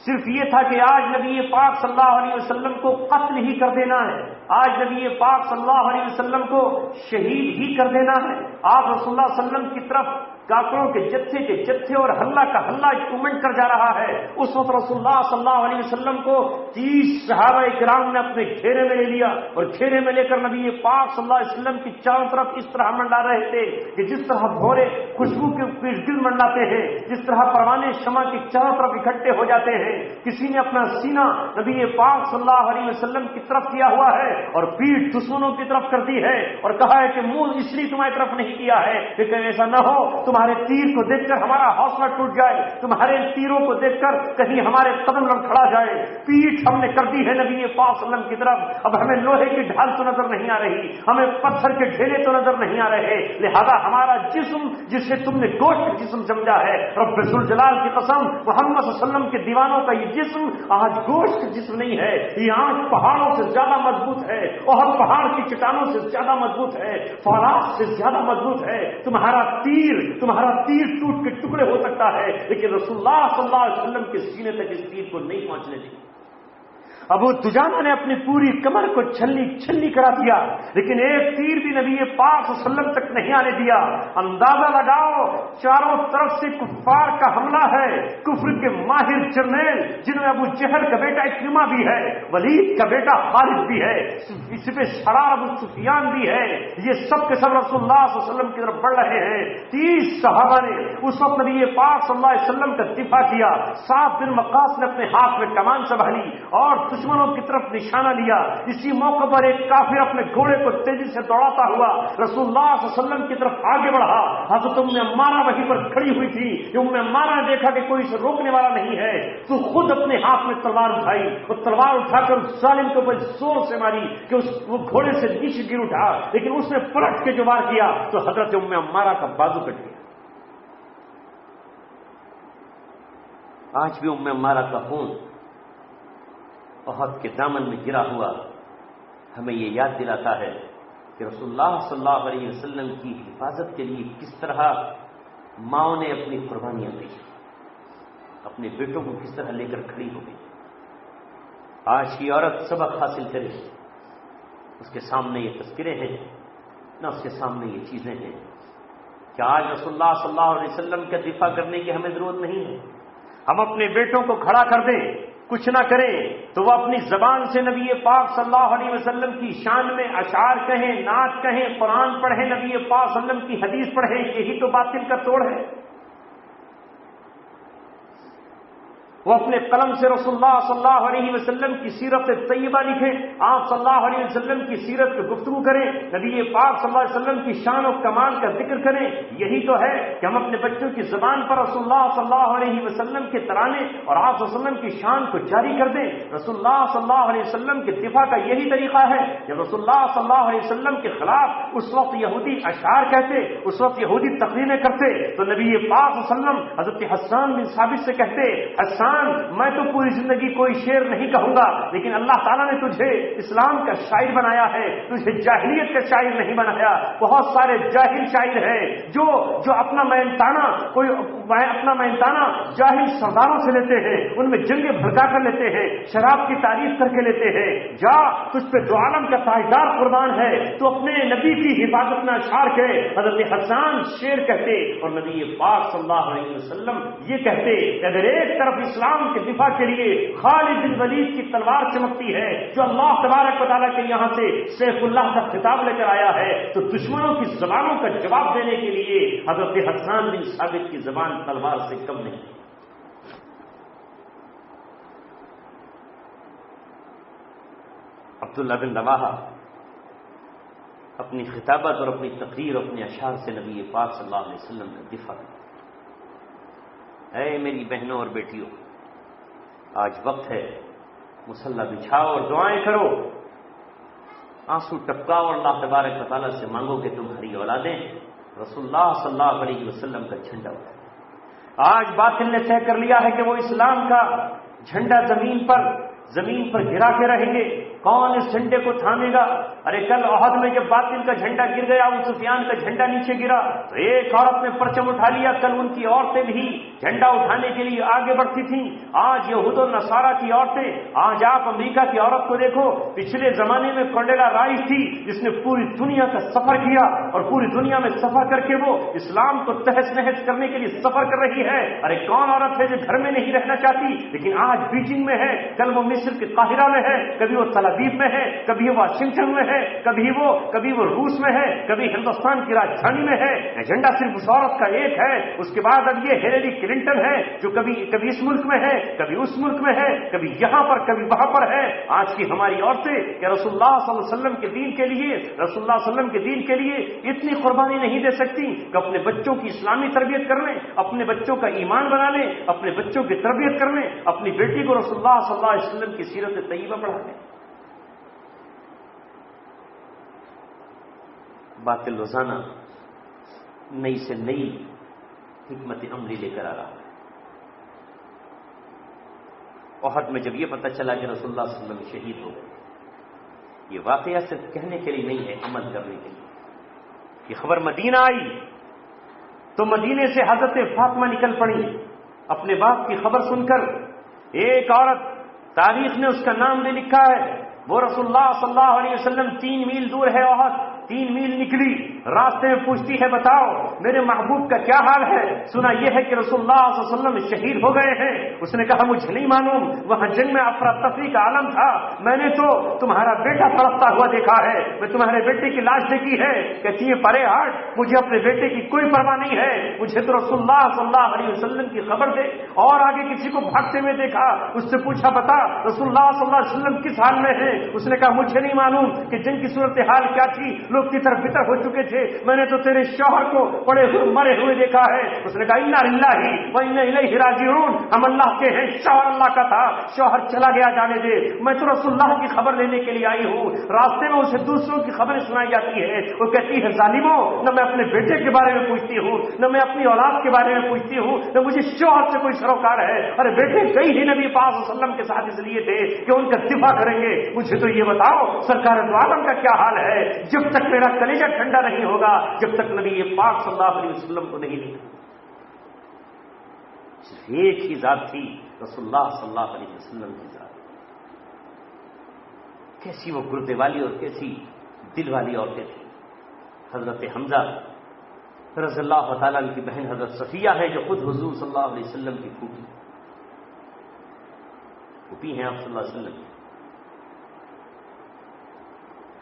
صرف یہ تھا کہ آج نبی پاک صلی اللہ علیہ وسلم کو قتل ہی کر دینا ہے، آج نبی پاک صلی اللہ علیہ وسلم کو شہید ہی کر دینا ہے. آپ رسول اللہ صلی اللہ علیہ وسلم کی طرف کافروں کے جتھے اور حلہ کا حلہ مومنٹ کر جا رہا ہے. اس وقت رسول اللہ صلی اللہ علیہ وسلم کو 30 صحابہ کرام نے اپنے گھیرے میں لے لیا اور گھیرے میں لے کر نبی پاک صلی اللہ علیہ وسلم کی چاروں طرف اس طرح منڈا رہے تھے کہ جس طرح بھورے خوشبو کے دل منڈاتے ہیں، جس طرح پروانے شمع کی چاروں طرف اکٹھے ہو جاتے ہیں. کسی نے اپنا سینہ نبی پاک صلی اللہ علیہ وسلم کی طرف کیا ہوا ہے اور پیٹھ دشمنوں کی طرف کر دی ہے اور کہا ہے کہ منہ اس لیے تمہاری طرف نہیں کیا ہے لیکن ایسا نہ ہو تمہارے تیر کو دیکھ کر ہمارا حوصلہ ٹوٹ جائے، تمہارے تیروں کو دیکھ کر کہیں ہمارے قدم لڑکھڑا جائے. پیٹھ ہم نے کر دی ہے نبی پاک صلی اللہ علیہ وسلم کی طرف. اب ہمیں لوہے کی ڈھال تو نظر نہیں آ رہی، ہمیں پتھر کے ڈھیلے تو نظر نہیں آ رہے، لہذا ہمارا جسم جسے تم نے گوشت جسم سمجھا ہے، رب ذوالجلال کی قسم محمد صلی اللہ علیہ وسلم کے دیوانوں کا یہ جسم آج گوشت جسم نہیں ہے، یہ آنکھ پہاڑوں سے زیادہ مضبوط ہے، اور پہاڑ کی چٹانوں سے زیادہ مضبوط ہے، فولاد سے زیادہ مضبوط ہے. تمہارا تیر تمہارا تیر ٹوٹ کے ٹکڑے ہو سکتا ہے، لیکن رسول اللہ صلی اللہ علیہ وسلم کے سینے تک اس تیر کو نہیں پہنچنے دیں۔ ابو دجانہ نے اپنی پوری کمر کو چھلنی چھلنی کرا دیا، لیکن ایک تیر بھی نبی پاک صلی اللہ علیہ وسلم تک نہیں آنے دیا۔ اندازہ لگاؤ، چاروں طرف سے کفار کا حملہ ہے، کفر کے ماہر جرنیل جن میں ابو جہل کا بیٹا اکرمہ بھی ہے، ولید کا بیٹا خالد بھی ہے، اس پہ شرار ابو سفیان بھی ہے، یہ سب کے سب رسول اللہ صلی اللہ علیہ وسلم کی طرف بڑھ رہے ہیں۔ 30 صحابہ نے اس وقت نبی پاک صلی اللہ علیہ وسلم کا دفاع کیا۔ سعد بن وقاص نے اپنے ہاتھ میں کمان سنبھالی اور دشمنوں کی طرف نشانہ لیا۔ اسی موقع پر ایک کافر اپنے گھوڑے کو تیزی سے دوڑاتا ہوا رسول اللہ صلی اللہ علیہ وسلم کی طرف آگے بڑھا۔ حضرت ام عمارہ وہیں پر کھڑی ہوئی تھی۔ ام عمارہ نے دیکھا کہ کوئی اسے روکنے والا نہیں ہے تو خود اپنے ہاتھ میں تلوار اٹھائی اور تلوار اٹھا کر اس ظالم کے اوپر زور سے ماری کہ وہ گھوڑے سے نیچے گر اٹھا، لیکن اس نے پلٹ کے جو وار کیا تو حضرت ام عمارہ کا بازو کٹ گیا۔ آج بھی ام عمارہ کا خون احد کے دامن میں گرا ہوا ہمیں یہ یاد دلاتا ہے کہ رسول اللہ صلی اللہ علیہ وسلم کی حفاظت کے لیے کس طرح ماؤں نے اپنی قربانیاں دی، اپنے بیٹوں کو کس طرح لے کر کھڑی ہو گئی۔ آج کی عورت سبق حاصل کرے، اس کے سامنے یہ تذکرے ہیں، نہ اس کے سامنے یہ چیزیں ہیں کہ آج رسول اللہ صلی اللہ علیہ وسلم کا دفاع کرنے کی ہمیں ضرورت نہیں ہے۔ ہم اپنے بیٹوں کو کھڑا کر دیں، کچھ نہ کریں تو وہ اپنی زبان سے نبی پاک صلی اللہ علیہ وسلم کی شان میں اشعار کہیں، نعت کہیں، قرآن پڑھیں، نبی پاک صلی اللہ علیہ وسلم کی حدیث پڑھیں، یہی تو باطل کا توڑ ہے۔ وہ اپنے قلم سے رسول اللہ صلی اللہ علیہ وسلم کی سیرت طیبہ لکھیں، آپ صلی اللہ علیہ وسلم کی سیرت کی گفتگو کریں، نبی پاک صلی اللہ علیہ وسلم کی شان و کمال کا ذکر کریں۔ یہی تو ہے کہ ہم اپنے بچوں کی زبان پر رسول اللہ صلی اللہ علیہ وسلم کے ترانے اور آپ صلی اللہ علیہ وسلم کی شان کو جاری کر دیں۔ رسول اللہ صلی اللہ علیہ وسلم کے دفاع کا یہی طریقہ ہے۔ جب رسول اللہ صلی اللہ علیہ وسلم کے خلاف اس وقت یہودی اشعار کہتے، اس وقت یہودی تقریریں کرتے تو نبی پاک صلی اللہ علیہ وسلم حضرت حسان بن ثابت سے کہتے، حسان میں تو پوری زندگی کوئی شعر نہیں کہوں گا، لیکن اللہ تعالیٰ نے تجھے اسلام کا شاعر بنایا ہے، تجھے جاہلیت کا شاعر نہیں بنایا۔ بہت سارے جاہل شاعر ہیں جو اپنا مہنتانہ جاہل سرداروں سے لیتے ہیں، ان میں جنگیں بھڑکا کر لیتے ہیں، شراب کی تعریف کر کے لیتے ہیں۔ جا، تجھ پہ دو عالم کا تاجدار قربان ہے، تو اپنے نبی کی حفاظت میں اشعار کہے۔ حضرت حسان شعر کہتے اور نبی پاک صلی اللہ علیہ وسلم یہ کہتے کہ اگر ایک طرف اسلام کے دفاع کے لیے خالد بن ولید کی تلوار چمکتی ہے جو اللہ تبارک و تعالیٰ کے یہاں سے سیف اللہ کا خطاب لے کر آیا ہے، تو دشمنوں کی زبانوں کا جواب دینے کے لیے حضرت حسان بن ثابت کی زبان تلوار سے کم نہیں۔ عبداللہ بن رواحہ اپنی خطابت اور اپنی تقریر اور اپنے اشعار سے نبی پاک صلی اللہ علیہ وسلم کا دفاع کرتے۔ اے میری بہنوں اور بیٹیوں، آج وقت ہے مصلی بچھاؤ اور دعائیں کرو، آنسو ٹپکاؤ اور اللہ تبارک و تعالیٰ سے مانگو کہ تمہاری اولادیں رسول اللہ صلی اللہ علیہ وسلم کا جھنڈا اٹھائیں۔ آج باطل نے طے کر لیا ہے کہ وہ اسلام کا جھنڈا زمین پر گرا کے رہیں گے۔ کون اس جھنڈے کو تھامے گا؟ ارے کل احد میں جب باطل کا جھنڈا گر گیا، ابو سفیان کا جھنڈا نیچے گرا تو ایک عورت نے پرچم اٹھا لیا، کل ان کی عورتیں بھی جھنڈا اٹھانے کے لیے آگے بڑھتی تھیں۔ آج یہود و نصارہ کی عورتیں، آج آپ امریکہ کی عورت کو دیکھو، پچھلے زمانے میں کونڈیلا رائس تھی جس نے پوری دنیا کا سفر کیا اور پوری دنیا میں سفر کر کے وہ اسلام کو تہس نہس کرنے کے لیے سفر کر رہی ہے۔ ارے کون عورت ہے جو گھر میں نہیں رہنا چاہتی، لیکن آج بیجنگ میں ہے، کل وہ مصر کے قاہرہ میں ہے، کبھی وہ تل ابیب میں ہے، کبھی وہ واشنگٹن میں ہے، کبھی وہ روس میں ہے، کبھی ہندوستان کی راجدھانی میں ہے۔ ایجنڈا صرف اس عورت کا ایک ہے۔ اس کے بعد اب یہ ہیلری کلنٹن ہے جو کبھی اس ملک میں ہے، کبھی اس ملک میں ہے، کبھی یہاں پر کبھی وہاں پر ہے۔ آج کی ہماری عورتیں کہ رسول اللہ صلی اللہ علیہ وسلم کے دین کے لیے اتنی قربانی نہیں دے سکتی کہ اپنے بچوں کی اسلامی تربیت کر لیں، اپنے بچوں کا ایمان بنا لیں، اپنے بچوں کی تربیت کر لیں، اپنی بیٹی کو رسول اللہ صلی اللہ علیہ وسلم کی سیرت طیبہ پڑھا دیں۔ باطل روزانہ نئی سے نئی حکمت عملی لے کر آ رہا ہے۔ احد میں جب یہ پتہ چلا کہ رسول اللہ صلی اللہ علیہ وسلم شہید ہو گئے، یہ واقعہ صرف کہنے کے لیے نہیں ہے، عمل کرنے کے لیے۔ یہ خبر مدینہ آئی تو مدینے سے حضرت فاطمہ نکل پڑی اپنے باپ کی خبر سن کر. ایک عورت تاریخ نے اس کا نام بھی لکھا ہے، وہ رسول اللہ صلی اللہ علیہ وسلم 3 میل دور ہے احد، 3 میل نکلی، راستے میں پوچھتی ہے بتاؤ میرے محبوب کا کیا حال ہے؟ سنا یہ ہے کہ رسول اللہ صلی اللہ علیہ وسلم شہید ہو گئے ہیں. اس نے کہا مجھے نہیں معلوم، وہاں جنگ میں افراتفری کا عالم تھا، میں نے تو تمہارا بیٹا تڑپتا ہوا دیکھا ہے، میں تمہارے بیٹے کی لاش دیکھی ہے. کہتی ہے پرے ہٹ، مجھے اپنے بیٹے کی کوئی پرواہ نہیں ہے، مجھے تو رسول اللہ صلی اللہ علیہ وسلم کی خبر دے. اور آگے کسی کو بھاگتے ہوئے دیکھا، اس سے پوچھا بتا رسول اللہ صلی اللہ علیہ وسلم کس حال میں ہیں؟ اس نے کہا مجھے نہیں معلوم کہ جنگ کی صورتحال کیا تھی، لوگ کدھر بتر ہو چکے تھے، میں نے تو تیرے شوہر کو پڑے ہوئے مرے ہوئے دیکھا ہے. اس نے کہا انا للہ و انا الیہ راجعون، ہم اللہ کے ہیں، شوہر اللہ کا تھا، شوہر چلا گیا جانے دے، میں تو رسول اللہ کی خبر لینے کے لیے آئی ہوں. راستے میں اسے دوسروں کی خبریں سنائی جاتی ہے، وہ کہتی ہے ظالموں، نہ میں اپنے بیٹے کے بارے میں پوچھتی ہوں، نہ میں اپنی اولاد کے بارے میں پوچھتی ہوں، نہ مجھے شوہر سے کوئی سروکار ہے. ارے بیٹے کئی ہی نبی پاک صلی اللہ علیہ وسلم کے ساتھ اس لیے تھے کہ ان کا دفاع کریں گے. مجھے تو یہ بتاؤ سرکار دو عالم کا کیا حال ہے؟ جب تک میرا کلیجہ ٹھنڈا نہیں ہوگا، جب تک نبی پاک صلی اللہ علیہ وسلم کو نہیں دیکھا. صرف ایک ہی ذات تھی، رسول اللہ صلی اللہ علیہ وسلم کی ذات. کیسی وہ گردے والی اور کیسی دل والی عورتیں تھیں. حضرت حمزہ رضی اللہ تعالیٰ عنہ کی بہن حضرت صفیہ ہے جو خود حضور صلی اللہ علیہ وسلم کی پھوپھی ہیں آپ صلی اللہ علیہ وسلم.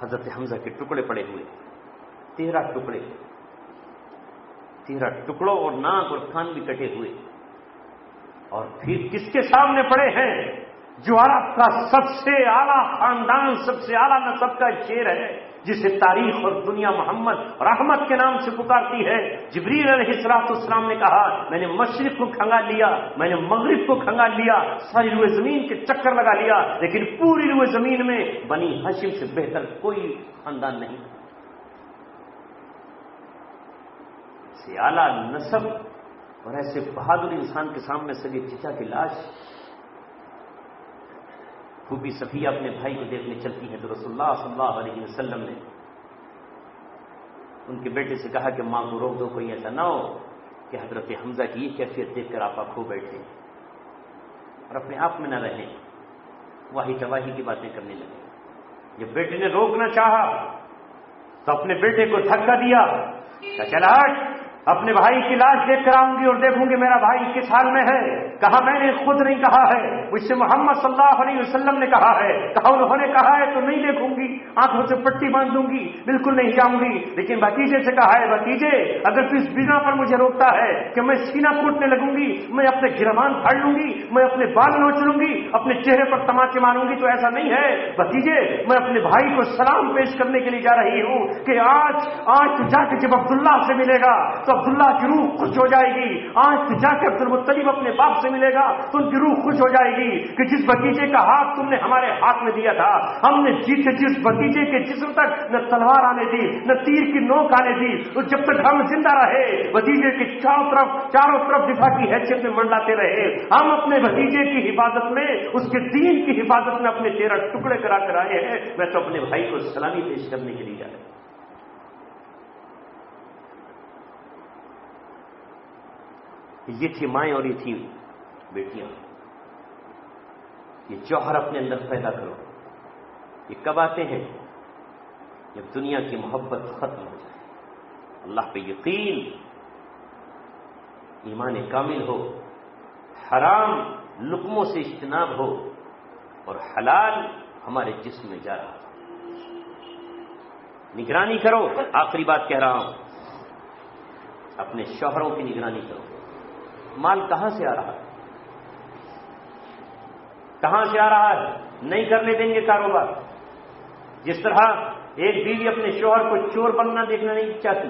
حضرت حمزہ کے ٹکڑے پڑے ہوئے، 13 ٹکڑے، 13 ٹکڑوں اور ناک اور کان بھی کٹے ہوئے. اور پھر کس کے سامنے پڑے ہیں؟ جو عرب کا سب سے اعلیٰ خاندان، سب سے اعلیٰ نسب کا شیر ہے، جسے تاریخ اور دنیا محمد رحمت کے نام سے پکارتی ہے. جبریل علیہ السلام نے کہا میں نے مشرق کو کھنگال لیا، میں نے مغرب کو کھنگال لیا، ساری روئے زمین کے چکر لگا لیا، لیکن پوری روئے زمین میں بنی ہاشم سے بہتر کوئی خاندان نہیں. ایسے اعلیٰ نسب اور ایسے بہادر انسان کے سامنے سگے چچا کی لاش. پھوپھی صفیہ اپنے بھائی کو دیکھنے چلتی ہے تو رسول اللہ صلی اللہ علیہ وسلم نے ان کے بیٹے سے کہا کہ ماں کو روک دو، کوئی ایسا نہ ہو کہ حضرت حمزہ کی یہ کیفیت دیکھ کر آپ کھو بیٹھیں اور اپنے آپ میں نہ رہیں، واہی تواہی کی باتیں کرنے لگے. جب بیٹے نے روکنا چاہا تو اپنے بیٹے کو دھکا دیا کہ چل ہٹ، اپنے بھائی کی لاش دیکھ کر آؤں گی اور دیکھوں گی میرا بھائی کس حال میں ہے. کہا میں نے خود نہیں کہا ہے، مجھ سے محمد صلی اللہ علیہ وسلم نے کہا ہے. کہا انہوں نے کہا ہے تو نہیں دیکھوں گی، آنکھوں سے پٹی باندھ دوں گی، بالکل نہیں جاؤں گی. لیکن بھتیجے سے کہا ہے بھتیجے اگر تو اس بنا پر مجھے روکتا ہے کہ میں سینہ کوٹنے لگوں گی، میں اپنے گرمان پھاڑ لوں گی، میں اپنے بال نوچ لوں گی، اپنے چہرے پر تماچے ماروں گی، تو ایسا نہیں ہے. بھتیجے میں اپنے بھائی کو سلام پیش کرنے کے لیے جا رہی ہوں کہ آج تو جا کے جب عبداللہ سے ملے گا تو عبداللہ کی روح خوش ہو جائے گی. آج تو جا کے عبد المطلب اپنے باپ سے ملے گا تو ان کی روح خوش ہو جائے گی کہ جس بھتیجے کا ہاتھ تم نے ہمارے ہاتھ میں دیا تھا، ہم نے جیتے جس بھتیجے کے جسم تک نہ تلوار آنے دی نہ تیر کی نوک آنے دی، اور جب تک ہم زندہ رہے بھتیجے کے چاروں طرف دفاع کی حیثیت میں منڈلاتے رہے. ہم اپنے بھتیجے کی حفاظت میں، اس کے دین کی حفاظت میں اپنے 13 ٹکڑے کرا کر آئے ہیں. میں تو اپنے بھائی کو سلامی پیش کرنے کے لیے جا رہا ہوں. یہ تھی مائیں اور یہ تھی بیٹیاں. یہ جوہر اپنے اندر پیدا کرو. یہ کب آتے ہیں؟ جب دنیا کی محبت ختم ہو جائے، اللہ پہ یقین، ایمان کامل ہو، حرام لقموں سے اجتناب ہو اور حلال ہمارے جسم میں جا رہا ہو. نگرانی کرو. آخری بات کہہ رہا ہوں، اپنے شوہروں کی نگرانی کرو. مال کہاں سے آ رہا ہے؟ کہاں سے آ رہا ہے؟ نہیں کرنے دیں گے کاروبار. جس طرح ایک بیوی اپنے شوہر کو چور بننا دیکھنا نہیں چاہتی،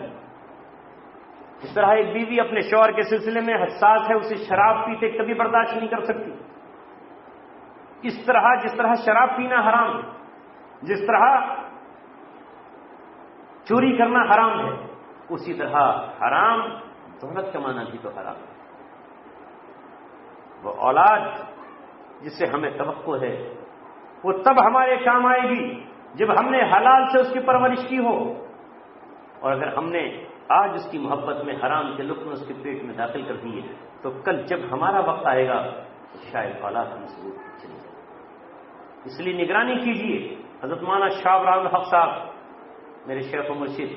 جس طرح ایک بیوی اپنے شوہر کے سلسلے میں حساس ہے، اسے شراب پیتے کبھی برداشت نہیں کر سکتی. جس طرح شراب پینا حرام ہے، جس طرح چوری کرنا حرام ہے، اسی طرح حرام دولت کمانا بھی تو حرام ہے. وہ اولاد جس سے ہمیں توقع ہے وہ تب ہمارے کام آئے گی جب ہم نے حلال سے اس کی پرورش کی ہو. اور اگر ہم نے آج اس کی محبت میں حرام کے لقمے اس کے پیٹ میں داخل کر دیے، تو کل جب ہمارا وقت آئے گا تو شاید اولاد ہم سے وہ چلی جائے۔ اس لیے نگرانی کیجیے۔ حضرت مولانا شاہ ابراہیم الحق صاحب میرے شیخ و مرشد،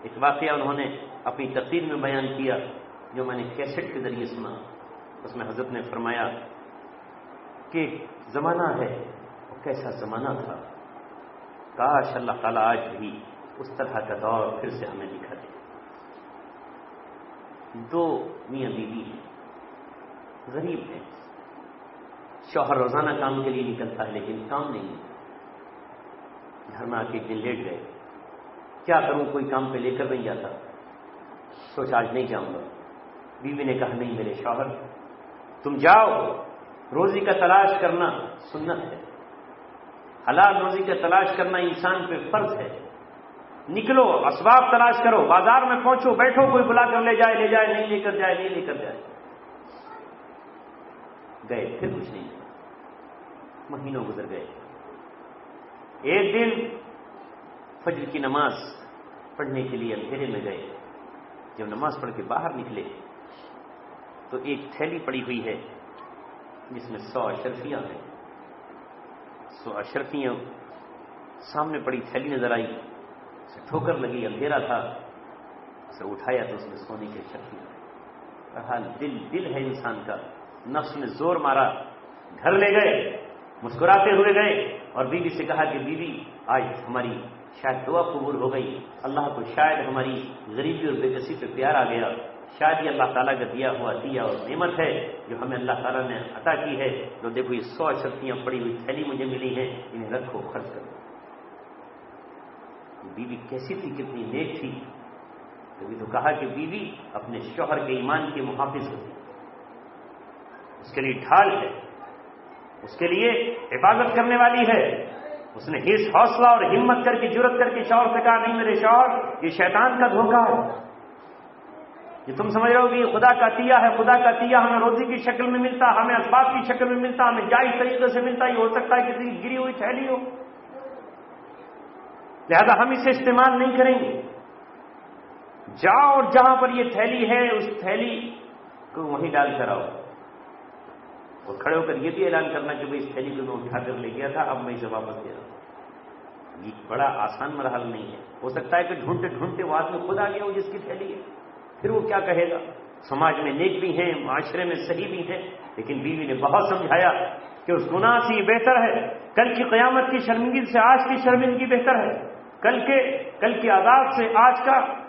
ایک واقعہ انہوں نے اپنی تقریر میں بیان کیا جو میں نے کیسٹ کے ذریعے سنا۔ اس میں حضرت نے فرمایا کہ زمانہ ہے، وہ کیسا زمانہ تھا، کاش اللہ تعالیٰ آج بھی اس طرح کا دور پھر سے ہمیں دکھا دے۔ دو میاں بیوی ہیں، غریب ہیں، شوہر روزانہ کام کے لیے نکلتا ہے لیکن کام نہیں ہے، گھر میں آ کے ایک دن لیٹ گئے، کیا کروں، کوئی کام پہ لے کر نہیں جاتا، سوچا آج نہیں جاؤں گا۔ بیوی نے کہا نہیں میرے شوہر، تم جاؤ، روزی کا تلاش کرنا سنت ہے، حلال روزی کا تلاش کرنا انسان پہ فرض ہے، نکلو اسباب تلاش کرو، بازار میں پہنچو، بیٹھو، کوئی بلا کر لے جائے نہیں لے کر جائے نہیں لے کر جائے۔ گئے، پھر کچھ نہیں، مہینوں گزر گئے۔ ایک دن فجر کی نماز پڑھنے کے لیے اندھیرے میں گئے، جب نماز پڑھ کے باہر نکلے تو ایک تھیلی پڑی ہوئی ہے جس میں 100 اشرفیاں ہیں۔ 100 اشرفیاں سامنے پڑی تھیلی نظر آئی، اسے ٹھوکر لگی، اندھیرا تھا، اسے اٹھایا تو اس میں سونے کی اشرفیاں۔ بہرحال دل ہے انسان کا، نفس نے زور مارا، گھر لے گئے، مسکراتے ہوئے گئے اور بیوی سے کہا کہ بیوی آج ہماری شاید دعا قبول ہو گئی، اللہ کو شاید ہماری غریبی اور بے کسی پہ پیار آ گیا، شاید یہ اللہ تعالیٰ کا دیا ہوا دیا اور نعمت ہے جو ہمیں اللہ تعالیٰ نے عطا کی ہے۔ تو دیکھو یہ 100 اشرفیاں پڑی ہوئی تھیلی مجھے ملی ہیں، انہیں رکھو، خرچ کرو۔ بیوی کیسی تھی، کتنی نیک تھی، کبھی تو کہا کہ بیوی اپنے شوہر کے ایمان کی محافظ ہوتی، اس کے لیے ڈھال ہے، اس کے لیے حفاظت کرنے والی ہے۔ اس نے حس حوصلہ اور ہمت کر کے جرت کر کے شوہر سے کہا نہیں میرے شوہر، یہ شیطان کا دھوکہ ہے، یہ تم سمجھ رہے ہو کہ یہ خدا کا عطیہ ہے، خدا کا عطیہ ہمیں روزی کی شکل میں ملتا، ہمیں اسباب کی شکل میں ملتا، ہمیں جائز طریقے سے ملتا، یہ ہو سکتا ہے کسی کی گری ہوئی تھیلی ہو، لہذا ہم اسے استعمال نہیں کریں گے۔ جاؤ اور جہاں پر یہ تھیلی ہے اس تھیلی کو وہیں ڈال کر آؤ، اور کھڑے ہو کر یہ بھی اعلان کرنا کہ بھائی اس تھیلی کو میں اٹھا کر لے گیا تھا، اب میں اسے واپس دے رہا ہوں۔ یہ بڑا آسان مرحلہ نہیں ہے، ہو سکتا ہے کہ ڈھونڈتے ڈھونڈتے وہ آدمی خود آ گیا ہو جس کی تھیلی ہے، پھر وہ کیا کہے گا؟ سماج میں نیک بھی ہیں، معاشرے میں صحیح بھی ہیں، لیکن بیوی نے بہت سمجھایا کہ اس گناہ سے یہ بہتر ہے، کل کی قیامت کی شرمندگی سے آج کی شرمندگی بہتر ہے، کل کے عذاب سے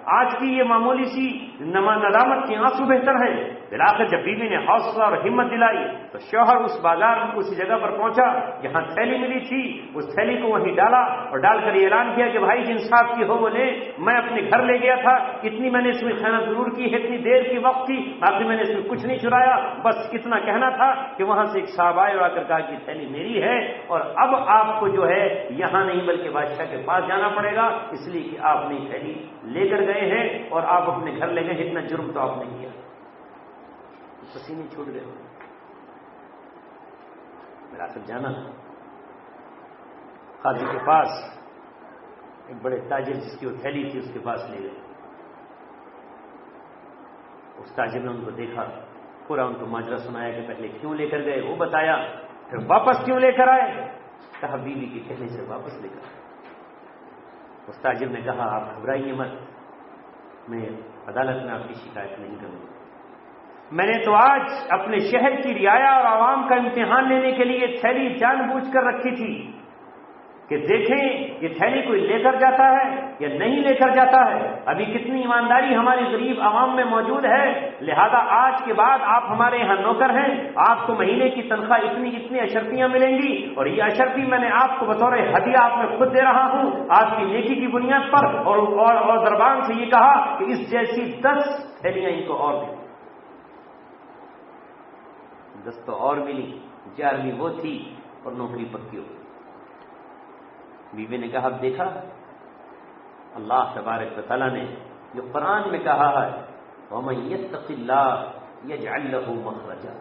آج کی یہ معمولی سی ندامت کی آنسو بہتر ہے۔ بلاخر جب بیوی نے حوصلہ اور ہمت دلائی تو شوہر اس بازار میں اسی جگہ پر پہنچا جہاں تھیلی ملی تھی، اس تھیلی کو وہیں ڈالا اور ڈال کر یہ اعلان کیا کہ بھائی انصاف کی ہو وہ لے، میں اپنے گھر لے گیا تھا، اتنی میں نے اس میں خیانت ضرور کی ہے، اتنی دیر کی وقت تھی، باقی میں نے اس میں کچھ نہیں چرایا، بس اتنا کہنا تھا کہ وہاں سے ایک صاحب آئے اور آ کر کہا کہ تھیلی میری ہے اور اب آپ کو جو ہے یہاں نہیں بلکہ بادشاہ کے پاس جانا پڑے گا، اس لیے کہ آپ نے تھیلی لے کر گئے ہیں اور آپ اپنے گھر لے گئے، اتنا جرم تو آپ نے کیا۔ پسینے چھوٹ گئے، میرا سب جانا قاضی کے پاس، ایک بڑے تاجر جس کی وہ تھیلی تھی اس کے پاس لے گئے۔ اس تاجر نے ان کو دیکھا، پورا ان کو ماجرا سنایا کہ پہلے کیوں لے کر گئے، وہ بتایا، پھر واپس کیوں لے کر آئے، کہا بیوی کے کہنے سے واپس لے کر آئے۔ اس تاجر نے کہا آپ گھبرائیے مت، میں عدالت میں آپ کی شکایت نہیں کروں گا، میں نے تو آج اپنے شہر کی رعایا اور عوام کا امتحان لینے کے لیے تھیلی جان بوجھ کر رکھی تھی کہ دیکھیں یہ تھیلی کوئی لے کر جاتا ہے یا نہیں لے کر جاتا ہے، ابھی کتنی ایمانداری ہماری غریب عوام میں موجود ہے، لہذا آج کے بعد آپ ہمارے یہاں نوکر ہیں، آپ کو مہینے کی تنخواہ اتنی اشرفیاں ملیں گی اور یہ اشرفی میں نے آپ کو بطور ہدیہ آپ میں خود دے رہا ہوں آپ کی نیکی کی بنیاد پر، اور دربان سے یہ کہا کہ اس جیسی 10 تھیلیاں ان کو اور دیں۔ 10 تو اور ملی، 11ویں وہ تھی اور نوکری پکی ہو گئی۔ بیوی نے کہا اب دیکھا اللہ تبارک و تعالیٰ نے جو قرآن میں کہا ہے وَمَن يَتَّقِ اللَّهَ يَجْعَل لَّهُ مَخْرَجًا،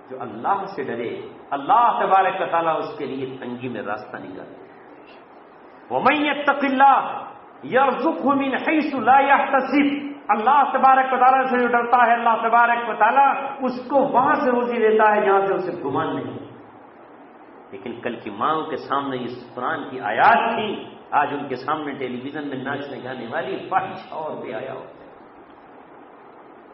جو اللہ سے ڈرے اللہ تبارک و تعالیٰ اس کے لیے تنگی میں راستہ نکالے۔ وَمَن يَتَّقِ اللَّهَ، یرزقہ من حیث لا یحتسب، اللہ تبارک و تعالیٰ سے جو ڈرتا ہے اللہ تبارک و تعالیٰ اس کو وہاں سے روزی دیتا ہے جہاں سے اسے گمان نہیں۔ لیکن کل کی ماؤں کے سامنے اس قرآن کی آیات تھی، آج ان کے سامنے ٹیلی ویژن میں ناچنے گانے والی فاحش اور بے حیا ہوتے ہیں۔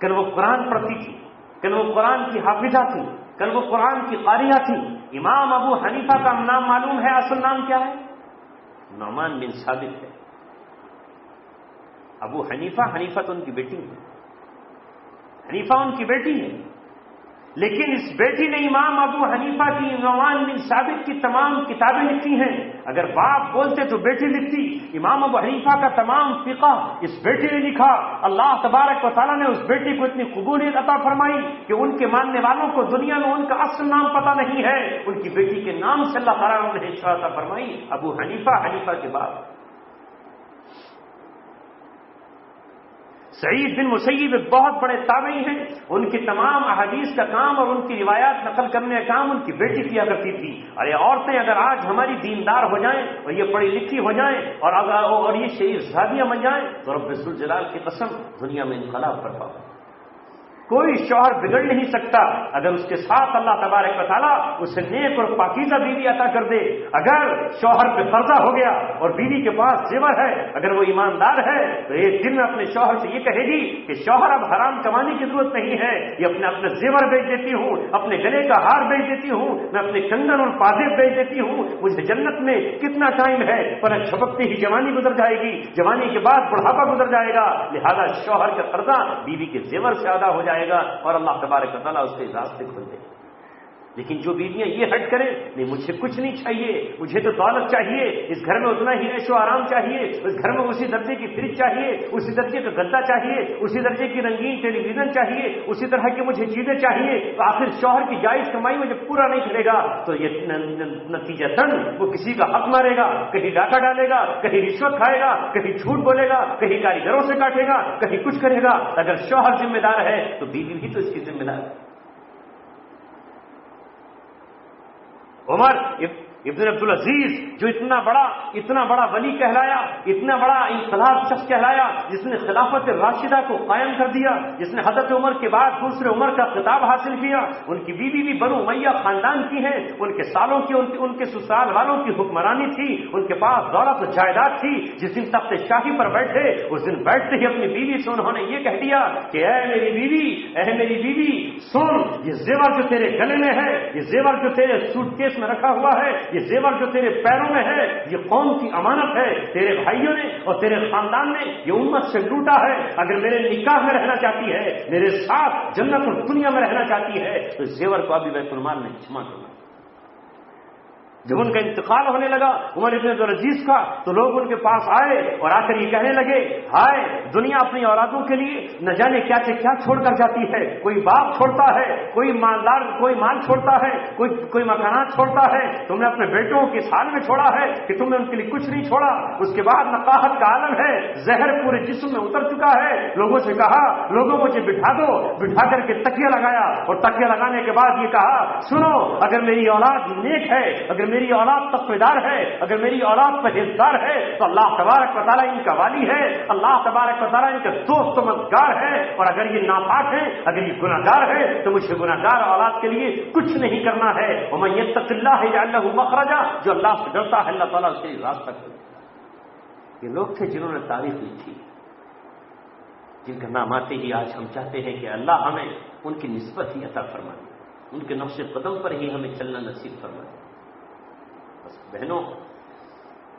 کل وہ قرآن پڑھتی تھی، کل وہ قرآن کی حافظہ تھی، کل وہ قرآن کی قاریہ تھی۔ امام ابو حنیفہ کا نام معلوم ہے؟ اصل نام کیا ہے؟ نعمان بن ثابت ہے۔ ابو حنیفہ تو ان کی بیٹی ہے، حنیفہ ان کی بیٹی ہے، لیکن اس بیٹی نے امام ابو حنیفہ کی نعمان بن ثابت کی تمام کتابیں لکھی ہیں۔ اگر باپ بولتے تو بیٹی لکھتی۔ امام ابو حنیفہ کا تمام فقہ اس بیٹی نے لکھا۔ اللہ تبارک و تعالیٰ نے اس بیٹی کو اتنی قبولیت عطا فرمائی کہ ان کے ماننے والوں کو دنیا میں ان کا اصل نام پتہ نہیں ہے، ان کی بیٹی کے نام سے اللہ تعالیٰ نے انہیں شہرت عطا فرمائی، ابو حنیفہ کے بعد۔ سعید بن مسیب ایک بہت بڑے تابعی ہیں، ان کی تمام احادیث کا کام اور ان کی روایات نقل کرنے کا کام ان کی بیٹی کیا کرتی تھی۔ اور یہ عورتیں اگر آج ہماری دیندار ہو جائیں اور یہ پڑھی لکھی ہو جائیں اور یہ شریف زادیاں بن جائیں تو رب ذوالجلال کی قسم دنیا میں انقلاب برپا ہو۔ کوئی شوہر بگڑ نہیں سکتا اگر اس کے ساتھ اللہ تبارک و تعالیٰ اسے نیک اور پاکیزہ بیوی عطا کر دے۔ اگر شوہر پہ قرضہ ہو گیا اور بیوی کے پاس زیور ہے، اگر وہ ایماندار ہے تو ایک دن میں اپنے شوہر سے یہ کہے گی کہ شوہر اب حرام کمانے کی ضرورت نہیں ہے، یہ اپنے زیور بیچ دیتی ہوں، اپنے گلے کا ہار بیچ دیتی ہوں، میں اپنے کنگن اور پازیب بیچ دیتی ہوں، مجھے جنت میں کتنا ٹائم ہے، پر چھپکتے ہی جوانی گزر جائے گی، جوانی کے بعد بڑھاپا گزر جائے گا، لہذا شوہر کا قرضہ بیوی کے زیور سے ادا ہو جائے گا اور اللہ تبارک و تعالیٰ اس کے راستے کھول دے۔ لیکن جو بیویاں یہ ہٹ کریں نہیں مجھے کچھ نہیں چاہیے، مجھے تو دولت چاہیے، اس گھر میں اتنا ہی عیش و آرام چاہیے، اس گھر میں اسی درجے کی فریج چاہیے، اسی درجے کا گدا چاہیے، اسی درجے کی رنگین ٹیلی ویژن چاہیے، اسی طرح کی مجھے چیزیں چاہیے، تو آخر شوہر کی جائز کمائی مجھے پورا نہیں کرے گا تو یہ نتیجتاً وہ کسی کا حق مارے گا، کہیں ڈاکہ ڈالے گا، کہیں رشوت کھائے گا، کہیں جھوٹ بولے گا، کہیں کاریگروں سے کاٹے گا، کہیں کچھ کرے گا۔ اگر شوہر ذمہ دار ہے تو بیوی بھی تو اس کی ذمہ دار ہے۔ عمر ابن عبدالعزیز جو اتنا بڑا ولی کہلایا، اتنا بڑا انقلاب شخص کہلایا، جس نے خلافت راشدہ کو قائم کر دیا، جس نے حضرت عمر کے بعد دوسرے عمر کا خطاب حاصل کیا، ان کی بیوی بھی بنو امیہ خاندان کی ہیں، ان کے سالوں کی ان کے سسرال والوں کی حکمرانی تھی، ان کے پاس دولت و جائیداد تھی۔ جس دن تخت شاہی پر بیٹھے اس دن بیٹھتے ہی اپنی بیوی سے انہوں نے یہ کہہ دیا کہ اے میری بیوی سن، یہ زیور جو تیرے گلے میں ہے، یہ زیور جو تیرے سوٹ کیس میں رکھا ہوا ہے، یہ زیور جو تیرے پیروں میں ہے، یہ قوم کی امانت ہے، تیرے بھائیوں نے اور تیرے خاندان نے یہ امت سے لوٹا ہے۔ اگر میرے نکاح میں رہنا چاہتی ہے، میرے ساتھ جنت اور دنیا میں رہنا چاہتی ہے تو زیور کو ابھی بیت المال میں جمع کرنا۔ جب ان کا انتقال ہونے لگا عمر ابن عبدالعزیز کا تو لوگ ان کے پاس آئے اور آ کر یہ کہنے لگے ہائے دنیا اپنی اولادوں کے لیے نہ جانے کیا سے کیا چھوڑ کر جاتی ہے، کوئی باپ چھوڑتا ہے، کوئی مالدار کوئی مال چھوڑتا ہے، کوئی مکانات چھوڑتا ہے، تم نے اپنے بیٹوں کے حال میں چھوڑا ہے کہ تم نے ان کے لیے کچھ نہیں چھوڑا۔ اس کے بعد نقاہت کا عالم ہے، زہر پورے جسم میں اتر چکا ہے۔ لوگوں سے کہا لوگوں مجھے بٹھا دو، بٹھا کر کے تکیہ لگایا اور تکیہ لگانے کے بعد یہ کہا سنو اگر میری اولاد نیک ہے، اگر میری اولاد تقویدار ہے، اگر میری اولاد پرہیزگار ہے تو اللہ تبارک و تعالیٰ ان کا والی ہے، اللہ تبارک و تعالیٰ ان کا دوست و مددگار ہے، اور اگر یہ ناپاک ہے، اگر یہ گناہگار ہے تو مجھے گناہگار اولاد کے لیے کچھ نہیں کرنا ہے۔ ومن یتق اللہ یجعل لہ مخرجا، جو اللہ سے ڈرتا ہے اللہ تعالیٰ اس کے لیے راستہ کھولتا ہے۔ یہ لوگ تھے جنہوں نے تاریخ لکھی، جن کا نام آتے ہی آج ہم چاہتے ہیں کہ اللہ ہمیں ان کی نسبت ہی عطا فرمائے، ان کے نقش قدم پر ہی ہمیں چلنا نصیب فرمائے۔ بس بہنوں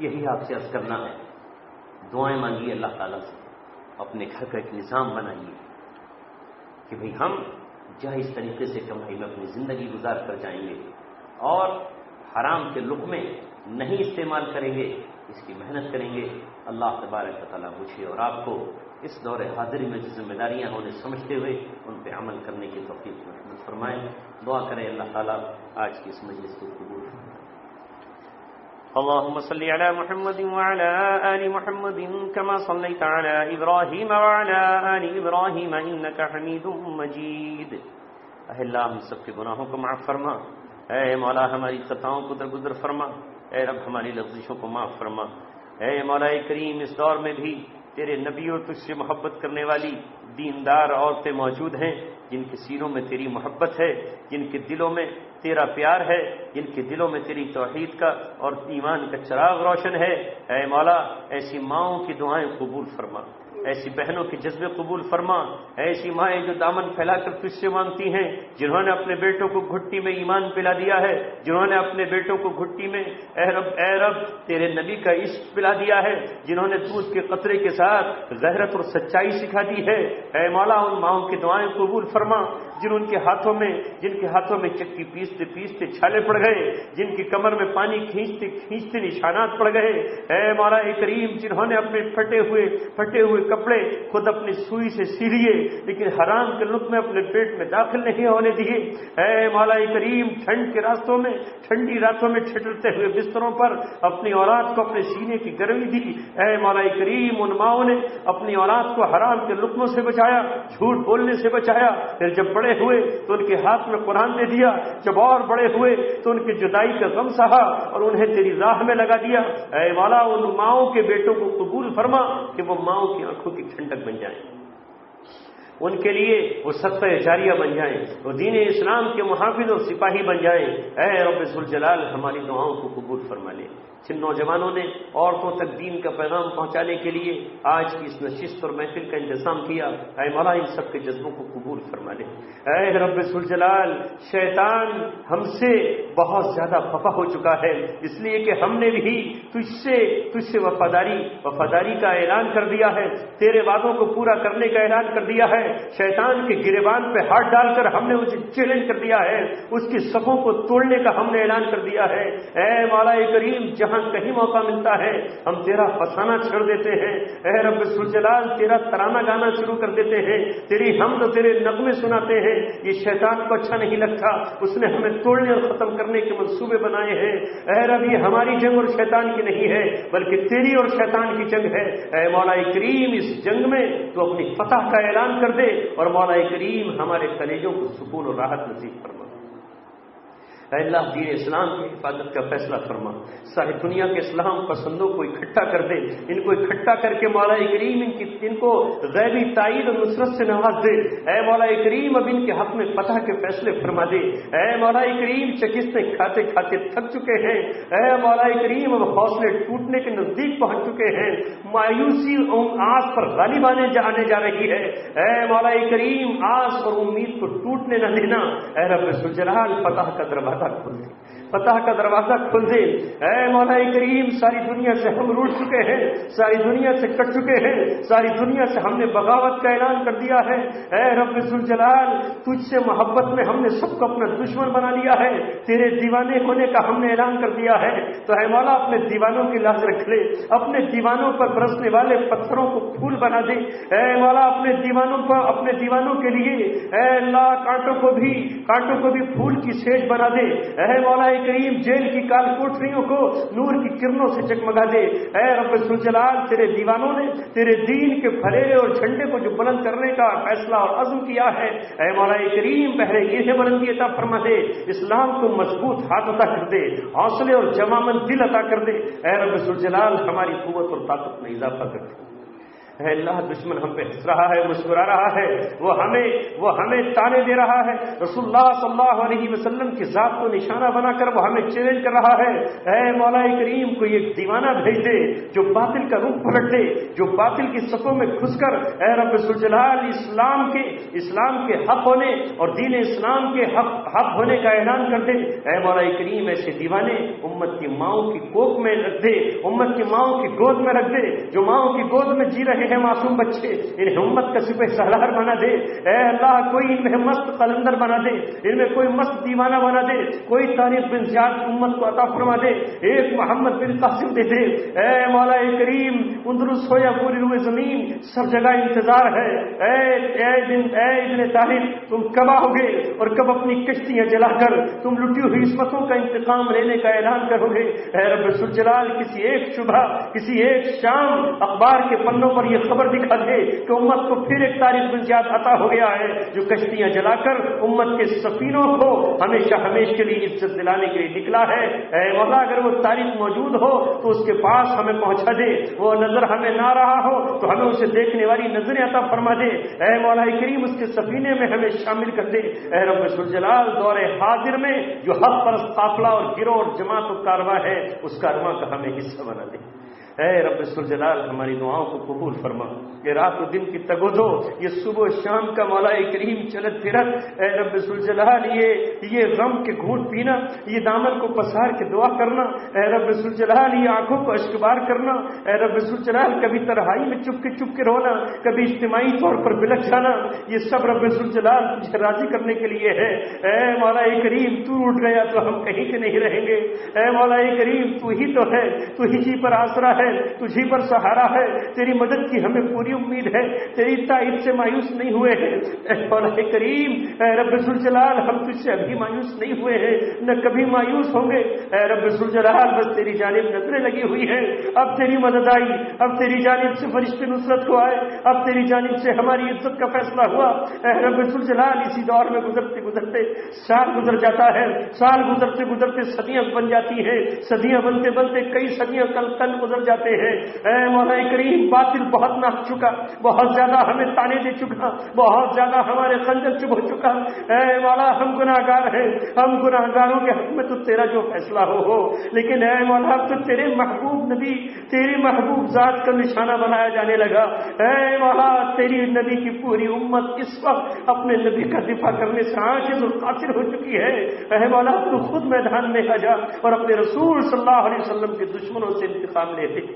یہی آپ سے عرض کرنا ہے، دعائیں مانگیے اللہ تعالیٰ سے، اپنے گھر کا ایک نظام بنائیے کہ بھئی ہم جائز طریقے سے کمائی میں اپنی زندگی گزار کر جائیں گے اور حرام کے لقمے نہیں استعمال کریں گے، اس کی محنت کریں گے۔ اللہ تبارک و تعالیٰ مجھے اور آپ کو اس دور حاضری میں جو ذمہ داریاں ہیں انہیں سمجھتے ہوئے ان پہ عمل کرنے کی توفیق فرمائیں۔ دعا کریں اللہ تعالیٰ آج کی اس مجلس کو قبول فرمائے۔ اللهم صل على محمد وعلى آل محمد كما صليت على إبراهيم وعلى آل إبراهيم إنك حميد مجيد۔ اے اللہ ہم سب کے گناہوں کو معاف فرما، اے مولا ہماری خطاؤں کو درگزر فرما، اے رب ہماری لغزشوں کو معاف فرما، اے مولا کریم اس دور میں بھی تیرے نبی اور تجھ سے محبت کرنے والی دیندار عورتیں موجود ہیں جن کے سینوں میں تیری محبت ہے، جن کے دلوں میں تیرا پیار ہے، جن کے دلوں میں تیری توحید کا اور ایمان کا چراغ روشن ہے۔ اے مولا ایسی ماؤں کی دعائیں قبول فرما، ایسی بہنوں کے جذبے قبول فرما، ایسی مائیں جو دامن پھیلا کر تجھ سے مانگتی ہیں، جنہوں نے اپنے بیٹوں کو گھٹی میں ایمان پلا دیا ہے، جنہوں نے اپنے بیٹوں کو گھٹی میں اے رب تیرے نبی کا عشق پلا دیا ہے، جنہوں نے دودھ کے قطرے کے ساتھ غیرت اور سچائی سکھا دی ہے۔ اے مولا ان ماؤں کی دعائیں قبول فرما جن کے ہاتھوں میں چکی پیستے پیستے چھالے پڑ گئے، جن کی کمر میں پانی کھینچتے کھینچتے نشانات پڑ گئے۔ اے مولا کریم جنہوں نے اپنے پھٹے ہوئے کپڑے خود اپنی سوئی سے سی لیے لیکن حرام کے لقمے اپنے پیٹ میں داخل نہیں ہونے دیے۔ اے مولا کریم ٹھنڈی راتوں میں ٹھٹرتے ہوئے بستروں پر اپنی اولاد کو اپنے سینے کی گرمی دی۔ اے مولا کریم ان ماؤں نے اپنی اولاد کو حرام کے لقموں سے بچایا، جھوٹ بولنے سے بچایا، پھر جب بڑے ہوئے تو ان کے ہاتھ میں قرآن دے دیا، جب اور بڑے ہوئے تو ان کی جدائی کا غم سہا اور انہیں تیری راہ میں لگا دیا۔ اے مولا ان ماؤں کے بیٹوں کو قبول فرما کہ وہ ماؤں کی آنکھوں کی ٹھنڈک بن جائیں، ان کے لیے وہ صدقہ جاریہ بن جائیں، وہ دین اسلام کے محافظ اور سپاہی بن جائیں۔ اے رب ذوالجلال ہماری دعاؤں کو قبول فرما لے۔ جن نوجوانوں نے عورتوں تک دین کا پیغام پہنچانے کے لیے آج کی اس نشست اور محفل کا انتظام کیا، اے مولا ان سب کے جذبوں کو قبول فرما لے۔ اے رب ذوالجلال شیطان ہم سے بہت زیادہ خفا ہو چکا ہے، اس لیے کہ ہم نے بھی تجھ سے وفاداری کا اعلان کر دیا ہے، تیرے وعدوں کو پورا کرنے کا اعلان کر دیا ہے۔ شیطان کے گریبان پہ ہاتھ ڈال کر ہم نے اسے چیلنج کر دیا ہے، اس کی صفوں کو توڑنے کا ہم نے اعلان کر دیا ہے۔ اے مولا کریم جہاں کہیں موقع ملتا ہے ہم تیرا فسانہ چھڑ دیتے ہیں، اے رب ذوالجلال تیرا ترانہ گانا شروع کر دیتے ہیں، تیری حمد و تیرے نغمے سناتے ہیں۔ یہ شیطان کو اچھا نہیں لگتا، اس نے ہمیں توڑنے اور ختم کرنے کے منصوبے بنائے ہیں۔ اے رب یہ ہماری جنگ اور شیطان کی نہیں ہے بلکہ تیری اور شیطان کی جنگ ہے۔ اے مولا کریم اس جنگ میں تو اپنی فتح کا اعلان کر دے اور مولا کریم ہمارے کلیجوں کو سکون اور راحت نصیب فرما۔ اے اللہ دین اسلام کی حفاظت کا فیصلہ فرما، ساری دنیا کے اسلام پسندوں کو اکٹھا کر دے، ان کو اکٹھا کر کے مولا کریم ان کو غیبی تائید اور نصرت سے نواز دے۔ اے مولا کریم اب ان کے حق میں فتح کے فیصلے فرما دے۔ اے مولا کریم شکستیں کھاتے کھاتے تھک چکے ہیں، اے مولا کریم اب حوصلے ٹوٹنے کے نزدیک پہنچ چکے ہیں، مایوسی آس پر غالب آنے جا رہی ہے۔ اے مولا کریم آس اور امید کو ٹوٹنے نہ دینا۔ اے رب ذوالجلال فتح کا دروازہ کھول دے، فتح کا دروازہ کھول دے۔ اے مولا کریم ساری دنیا سے ہم روٹ چکے ہیں، ساری دنیا سے کٹ چکے ہیں، ساری دنیا سے ہم نے بغاوت کا اعلان کر دیا ہے۔ اے رب ذوالجلال تجھ سے محبت میں ہم نے سب کو اپنا دشمن بنا لیا ہے، تیرے دیوانے ہونے کا ہم نے اعلان کر دیا ہے۔ تو اے مولا اپنے دیوانوں کی لاز رکھ لے، اپنے دیوانوں پر برسنے والے پتھروں کو پھول بنا دے۔ اے مولا اپنے دیوانوں کے لیے اے اللہ کانٹوں کو بھی پھول کی سیج بنا دے۔ اے مولا کریم جیل کی کال کوٹریوں کو نور کی کرنوں سے جگمگا دے۔ اے رب ذوالجلال تیرے دیوانوں نے تیرے دین کے پھریرے اور جھنڈے کو جو بلند کرنے کا فیصلہ اور عزم کیا ہے، اے مولا کریم پہلے یہ بلندی عطا فرما دے، اسلام کو مضبوط ہاتھ عطا کر دے، حوصلے اور جمامند دل عطا کر دے۔ اے رب ذوالجلال ہماری قوت اور طاقت میں اضافہ کر دے۔ اے اللہ دشمن ہم پہ ہنس رہا ہے، مسکرا رہا ہے، وہ ہمیں تانے دے رہا ہے، رسول اللہ صلی اللہ علیہ وسلم کی ذات کو نشانہ بنا کر وہ ہمیں چیلنج کر رہا ہے۔ اے مولا کریم کوئی ایک دیوانہ بھیج دے جو باطل کا رخ پلٹ دے، جو باطل کی صفوں میں گھس کر اے رب ذوالجلال اسلام کے حق ہونے اور دین اسلام کے حق ہونے کا اعلان کر دے۔ اے مولا کریم ایسے دیوانے امت کی ماؤں کی کوکھ میں رکھ دے، امت کی ماؤں کی گود میں رکھ دے، جو ماؤں کی گود میں جی رہے ہیں معصوم بچے، انہیں امت کا سپہ سالار بنا دے۔ اے اللہ کوئی ان میں مست قلندر بنا دے، ان میں کوئی مست دیوانہ بنا دے، کوئی طارق بن زیاد امت کو عطا فرما دے، ایک محمد بن قاسم دے دے۔ اے مولا کریم اندلس ہو یا پوری روئے زمین سب جگہ انتظار ہے۔ اے ابن طاہر تم کب آؤ گے اور کب اپنی کشتیاں جلا کر تم لٹی ہوئی عصمتوں کا انتقام لینے کا اعلان کرو گے۔ اے رب ذوالجلال کسی ایک شبہ، کسی ایک شام اخبار کے پنوں پر یہ خبر دکھا دے کہ امت کو پھر ایک تاریخ منجات عطا ہو گیا ہے جو کشتیاں جلا کر امت کے سفینوں کو ہمیشہ ہمیشہ کے لیے عزت دلانے کے لیے نکلا ہے۔ اے مولا اگر وہ تاریخ موجود ہو تو اس کے پاس ہمیں پہنچا دے، وہ نظر ہمیں نہ رہا ہو تو ہمیں اسے دیکھنے والی نظریں عطا فرما دے۔ اے مولا کریم اس کے سفینے میں ہمیں شامل کر دے۔ اے رب ذوالجلال دور حاضر میں جو حق پرست قافلہ اور گروہ اور جماعت و کارواں ہے اس کارواں کا ہمیں حصہ بنا دے۔ اے رب ذوالجلال ہماری دعاؤں کو قبول فرما۔ یہ رات و دن کی تگودو، یہ صبح و شام کا مولا کریم چلت پھرت، اے رب ذوالجلال یہ غم کے گھونٹ پینا، یہ دامن کو پسار کے دعا کرنا، اے رب ذوالجلال یہ آنکھوں کو اشکبار کرنا، اے رب ذوالجلال کبھی تنہائی میں چپ کے رونا، کبھی اجتماعی طور پر بلک جانا، یہ سب رب ذوالجلال تجھے راضی کرنے کے لیے ہے۔ اے مولا کریم تو اٹھ گیا تو ہم کہیں کے نہیں رہیں گے۔ اے مولا کریم تو ہی تو ہے، تو ہی جی پر آسرا ہے، تجھی پر سہارا ہے، تیری مدد کی ہمیں پوری امید ہے، تیری تائید سے مایوس نہیں ہوئے ہیں۔ اے مولا کریم، اے رب ذوالجلال ہم تجھ سے ابھی مایوس نہیں ہوئے ہیں، نہ کبھی مایوس ہوں گے۔ اے رب ذوالجلال بس تیری جانب نظریں لگی ہوئی ہیں، اب تیری مدد آئی، اب تیری جانب سے فرشتے نصرت کو آئے، اب تیری جانب سے ہماری عزت کا فیصلہ ہوا۔ اے رب ذوالجلال اسی دور میں گزرتے گزرتے سال گزر جاتا ہے، سال گزرتے گزرتے صدیاں بن جاتی ہیں، صدیاں بنتے بنتے کئی صدیاں کل گزر جاتے ہیں۔ اے مولا کریم باطل بہت ناک چکا، بہت زیادہ ہمیں تانے دے چکا، بہت زیادہ ہمارے خنجر چبھ چکا۔ اے مولا ہم گناہگار ہیں، ہم گناہگاروں کے حق میں تو تیرا جو فیصلہ ہو، لیکن اے مولا تو تیرے محبوب نبی، تیری محبوب ذات کا نشانہ بنایا جانے لگا۔ اے مولا تیری نبی کی پوری امت اس وقت اپنے نبی کا دفاع کرنے سے عاجز اور قاصر ہو چکی ہے۔ اے مولا تو خود میدان میں آ جا اور اپنے رسول صلی اللہ علیہ وسلم کے دشمنوں سے انتقام لے لے۔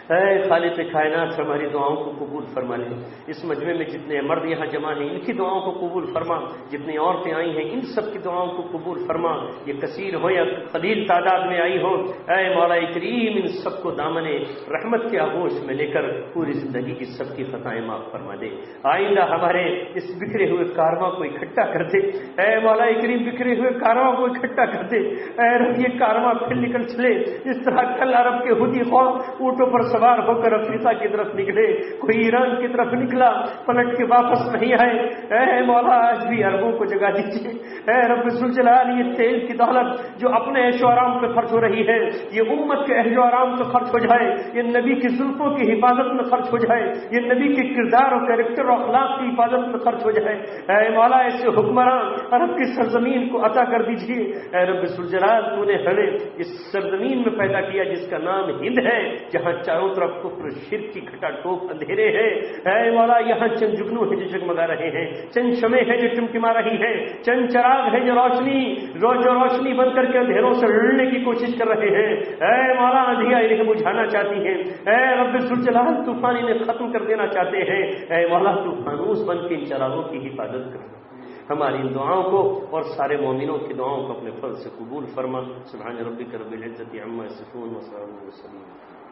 اے خالق کائنات ہماری دعاؤں کو قبول فرما لے۔ اس مجمع میں جتنے مرد یہاں جمع ہیں ان کی دعاؤں کو قبول فرما، جتنی عورتیں آئی ہیں ان سب کی دعاؤں کو قبول فرما، یہ کثیر ہو یا قلیل تعداد میں آئی ہو۔ اے مولا کریم ان سب کو دامن رحمت کے آغوش میں لے کر پوری زندگی کی سب کی خطائیں معاف فرما دے۔ آئندہ ہمارے اس بکھرے ہوئے کارواں کو اکٹھا کر دے۔ اے مولا کریم بکھرے ہوئے کارواں کو اکٹھا کر دے۔ اے رب یہ کارواں پھر نکل چلے اس طرح کل عرب کے ہودی قوم اونٹوں پر سوار ہو کر افریقہ کی طرف نکلے، کوئی ایران کی طرف نکلا پلٹ کے واپس نہیں آئے۔ اے مولا آج بھی عربوں کو جگا دیجیے۔ اے رب ذوالجلال یہ تیل کی دولت جو اپنے عیش و آرام پہ خرچ ہو رہی ہے یہ امت کے عیش و آرام پہ خرچ ہو جائے، یہ نبی کی زلفوں کی حفاظت میں خرچ ہو جائے، یہ نبی کے کردار اور کیریکٹر اور اخلاق کی حفاظت میں خرچ ہو جائے۔ اے مولا ایسے حکمراں عرب کی سرزمین کو عطا کر دیجیے۔ اے رب ذوالجلال تو نے ہمیں اس سرزمین میں پیدا کیا جس کا نام ہند ہے، جہاں چاروں طرف کفر شرک کی کھٹا ٹوپ اندھیرے ہیں۔ اے مولا یہاں چند جگنو ہیں جو جگمگا رہے ہیں، چند شمع ہیں جو ٹمٹما رہی ہیں، چند چراغ ہیں جو روشنی بن کر کے اندھیروں سے لڑنے کی کوشش کر رہے ہیں۔ اے مولا اندھیا انہیں بجھانا چاہتی ہیں، اے رب ذوالجلال طوفان انہیں ختم کر دینا چاہتے ہیں۔ اے مولا تو فانوس بن کے ان چراغوں کی حفاظت کر، ہماری ان دعاؤں کو اور سارے مومنوں کی دعاؤں کو اپنے فضل سے قبول فرما۔ سبحان ربک رب العزت عما یصفون وسلام علی المرسلین۔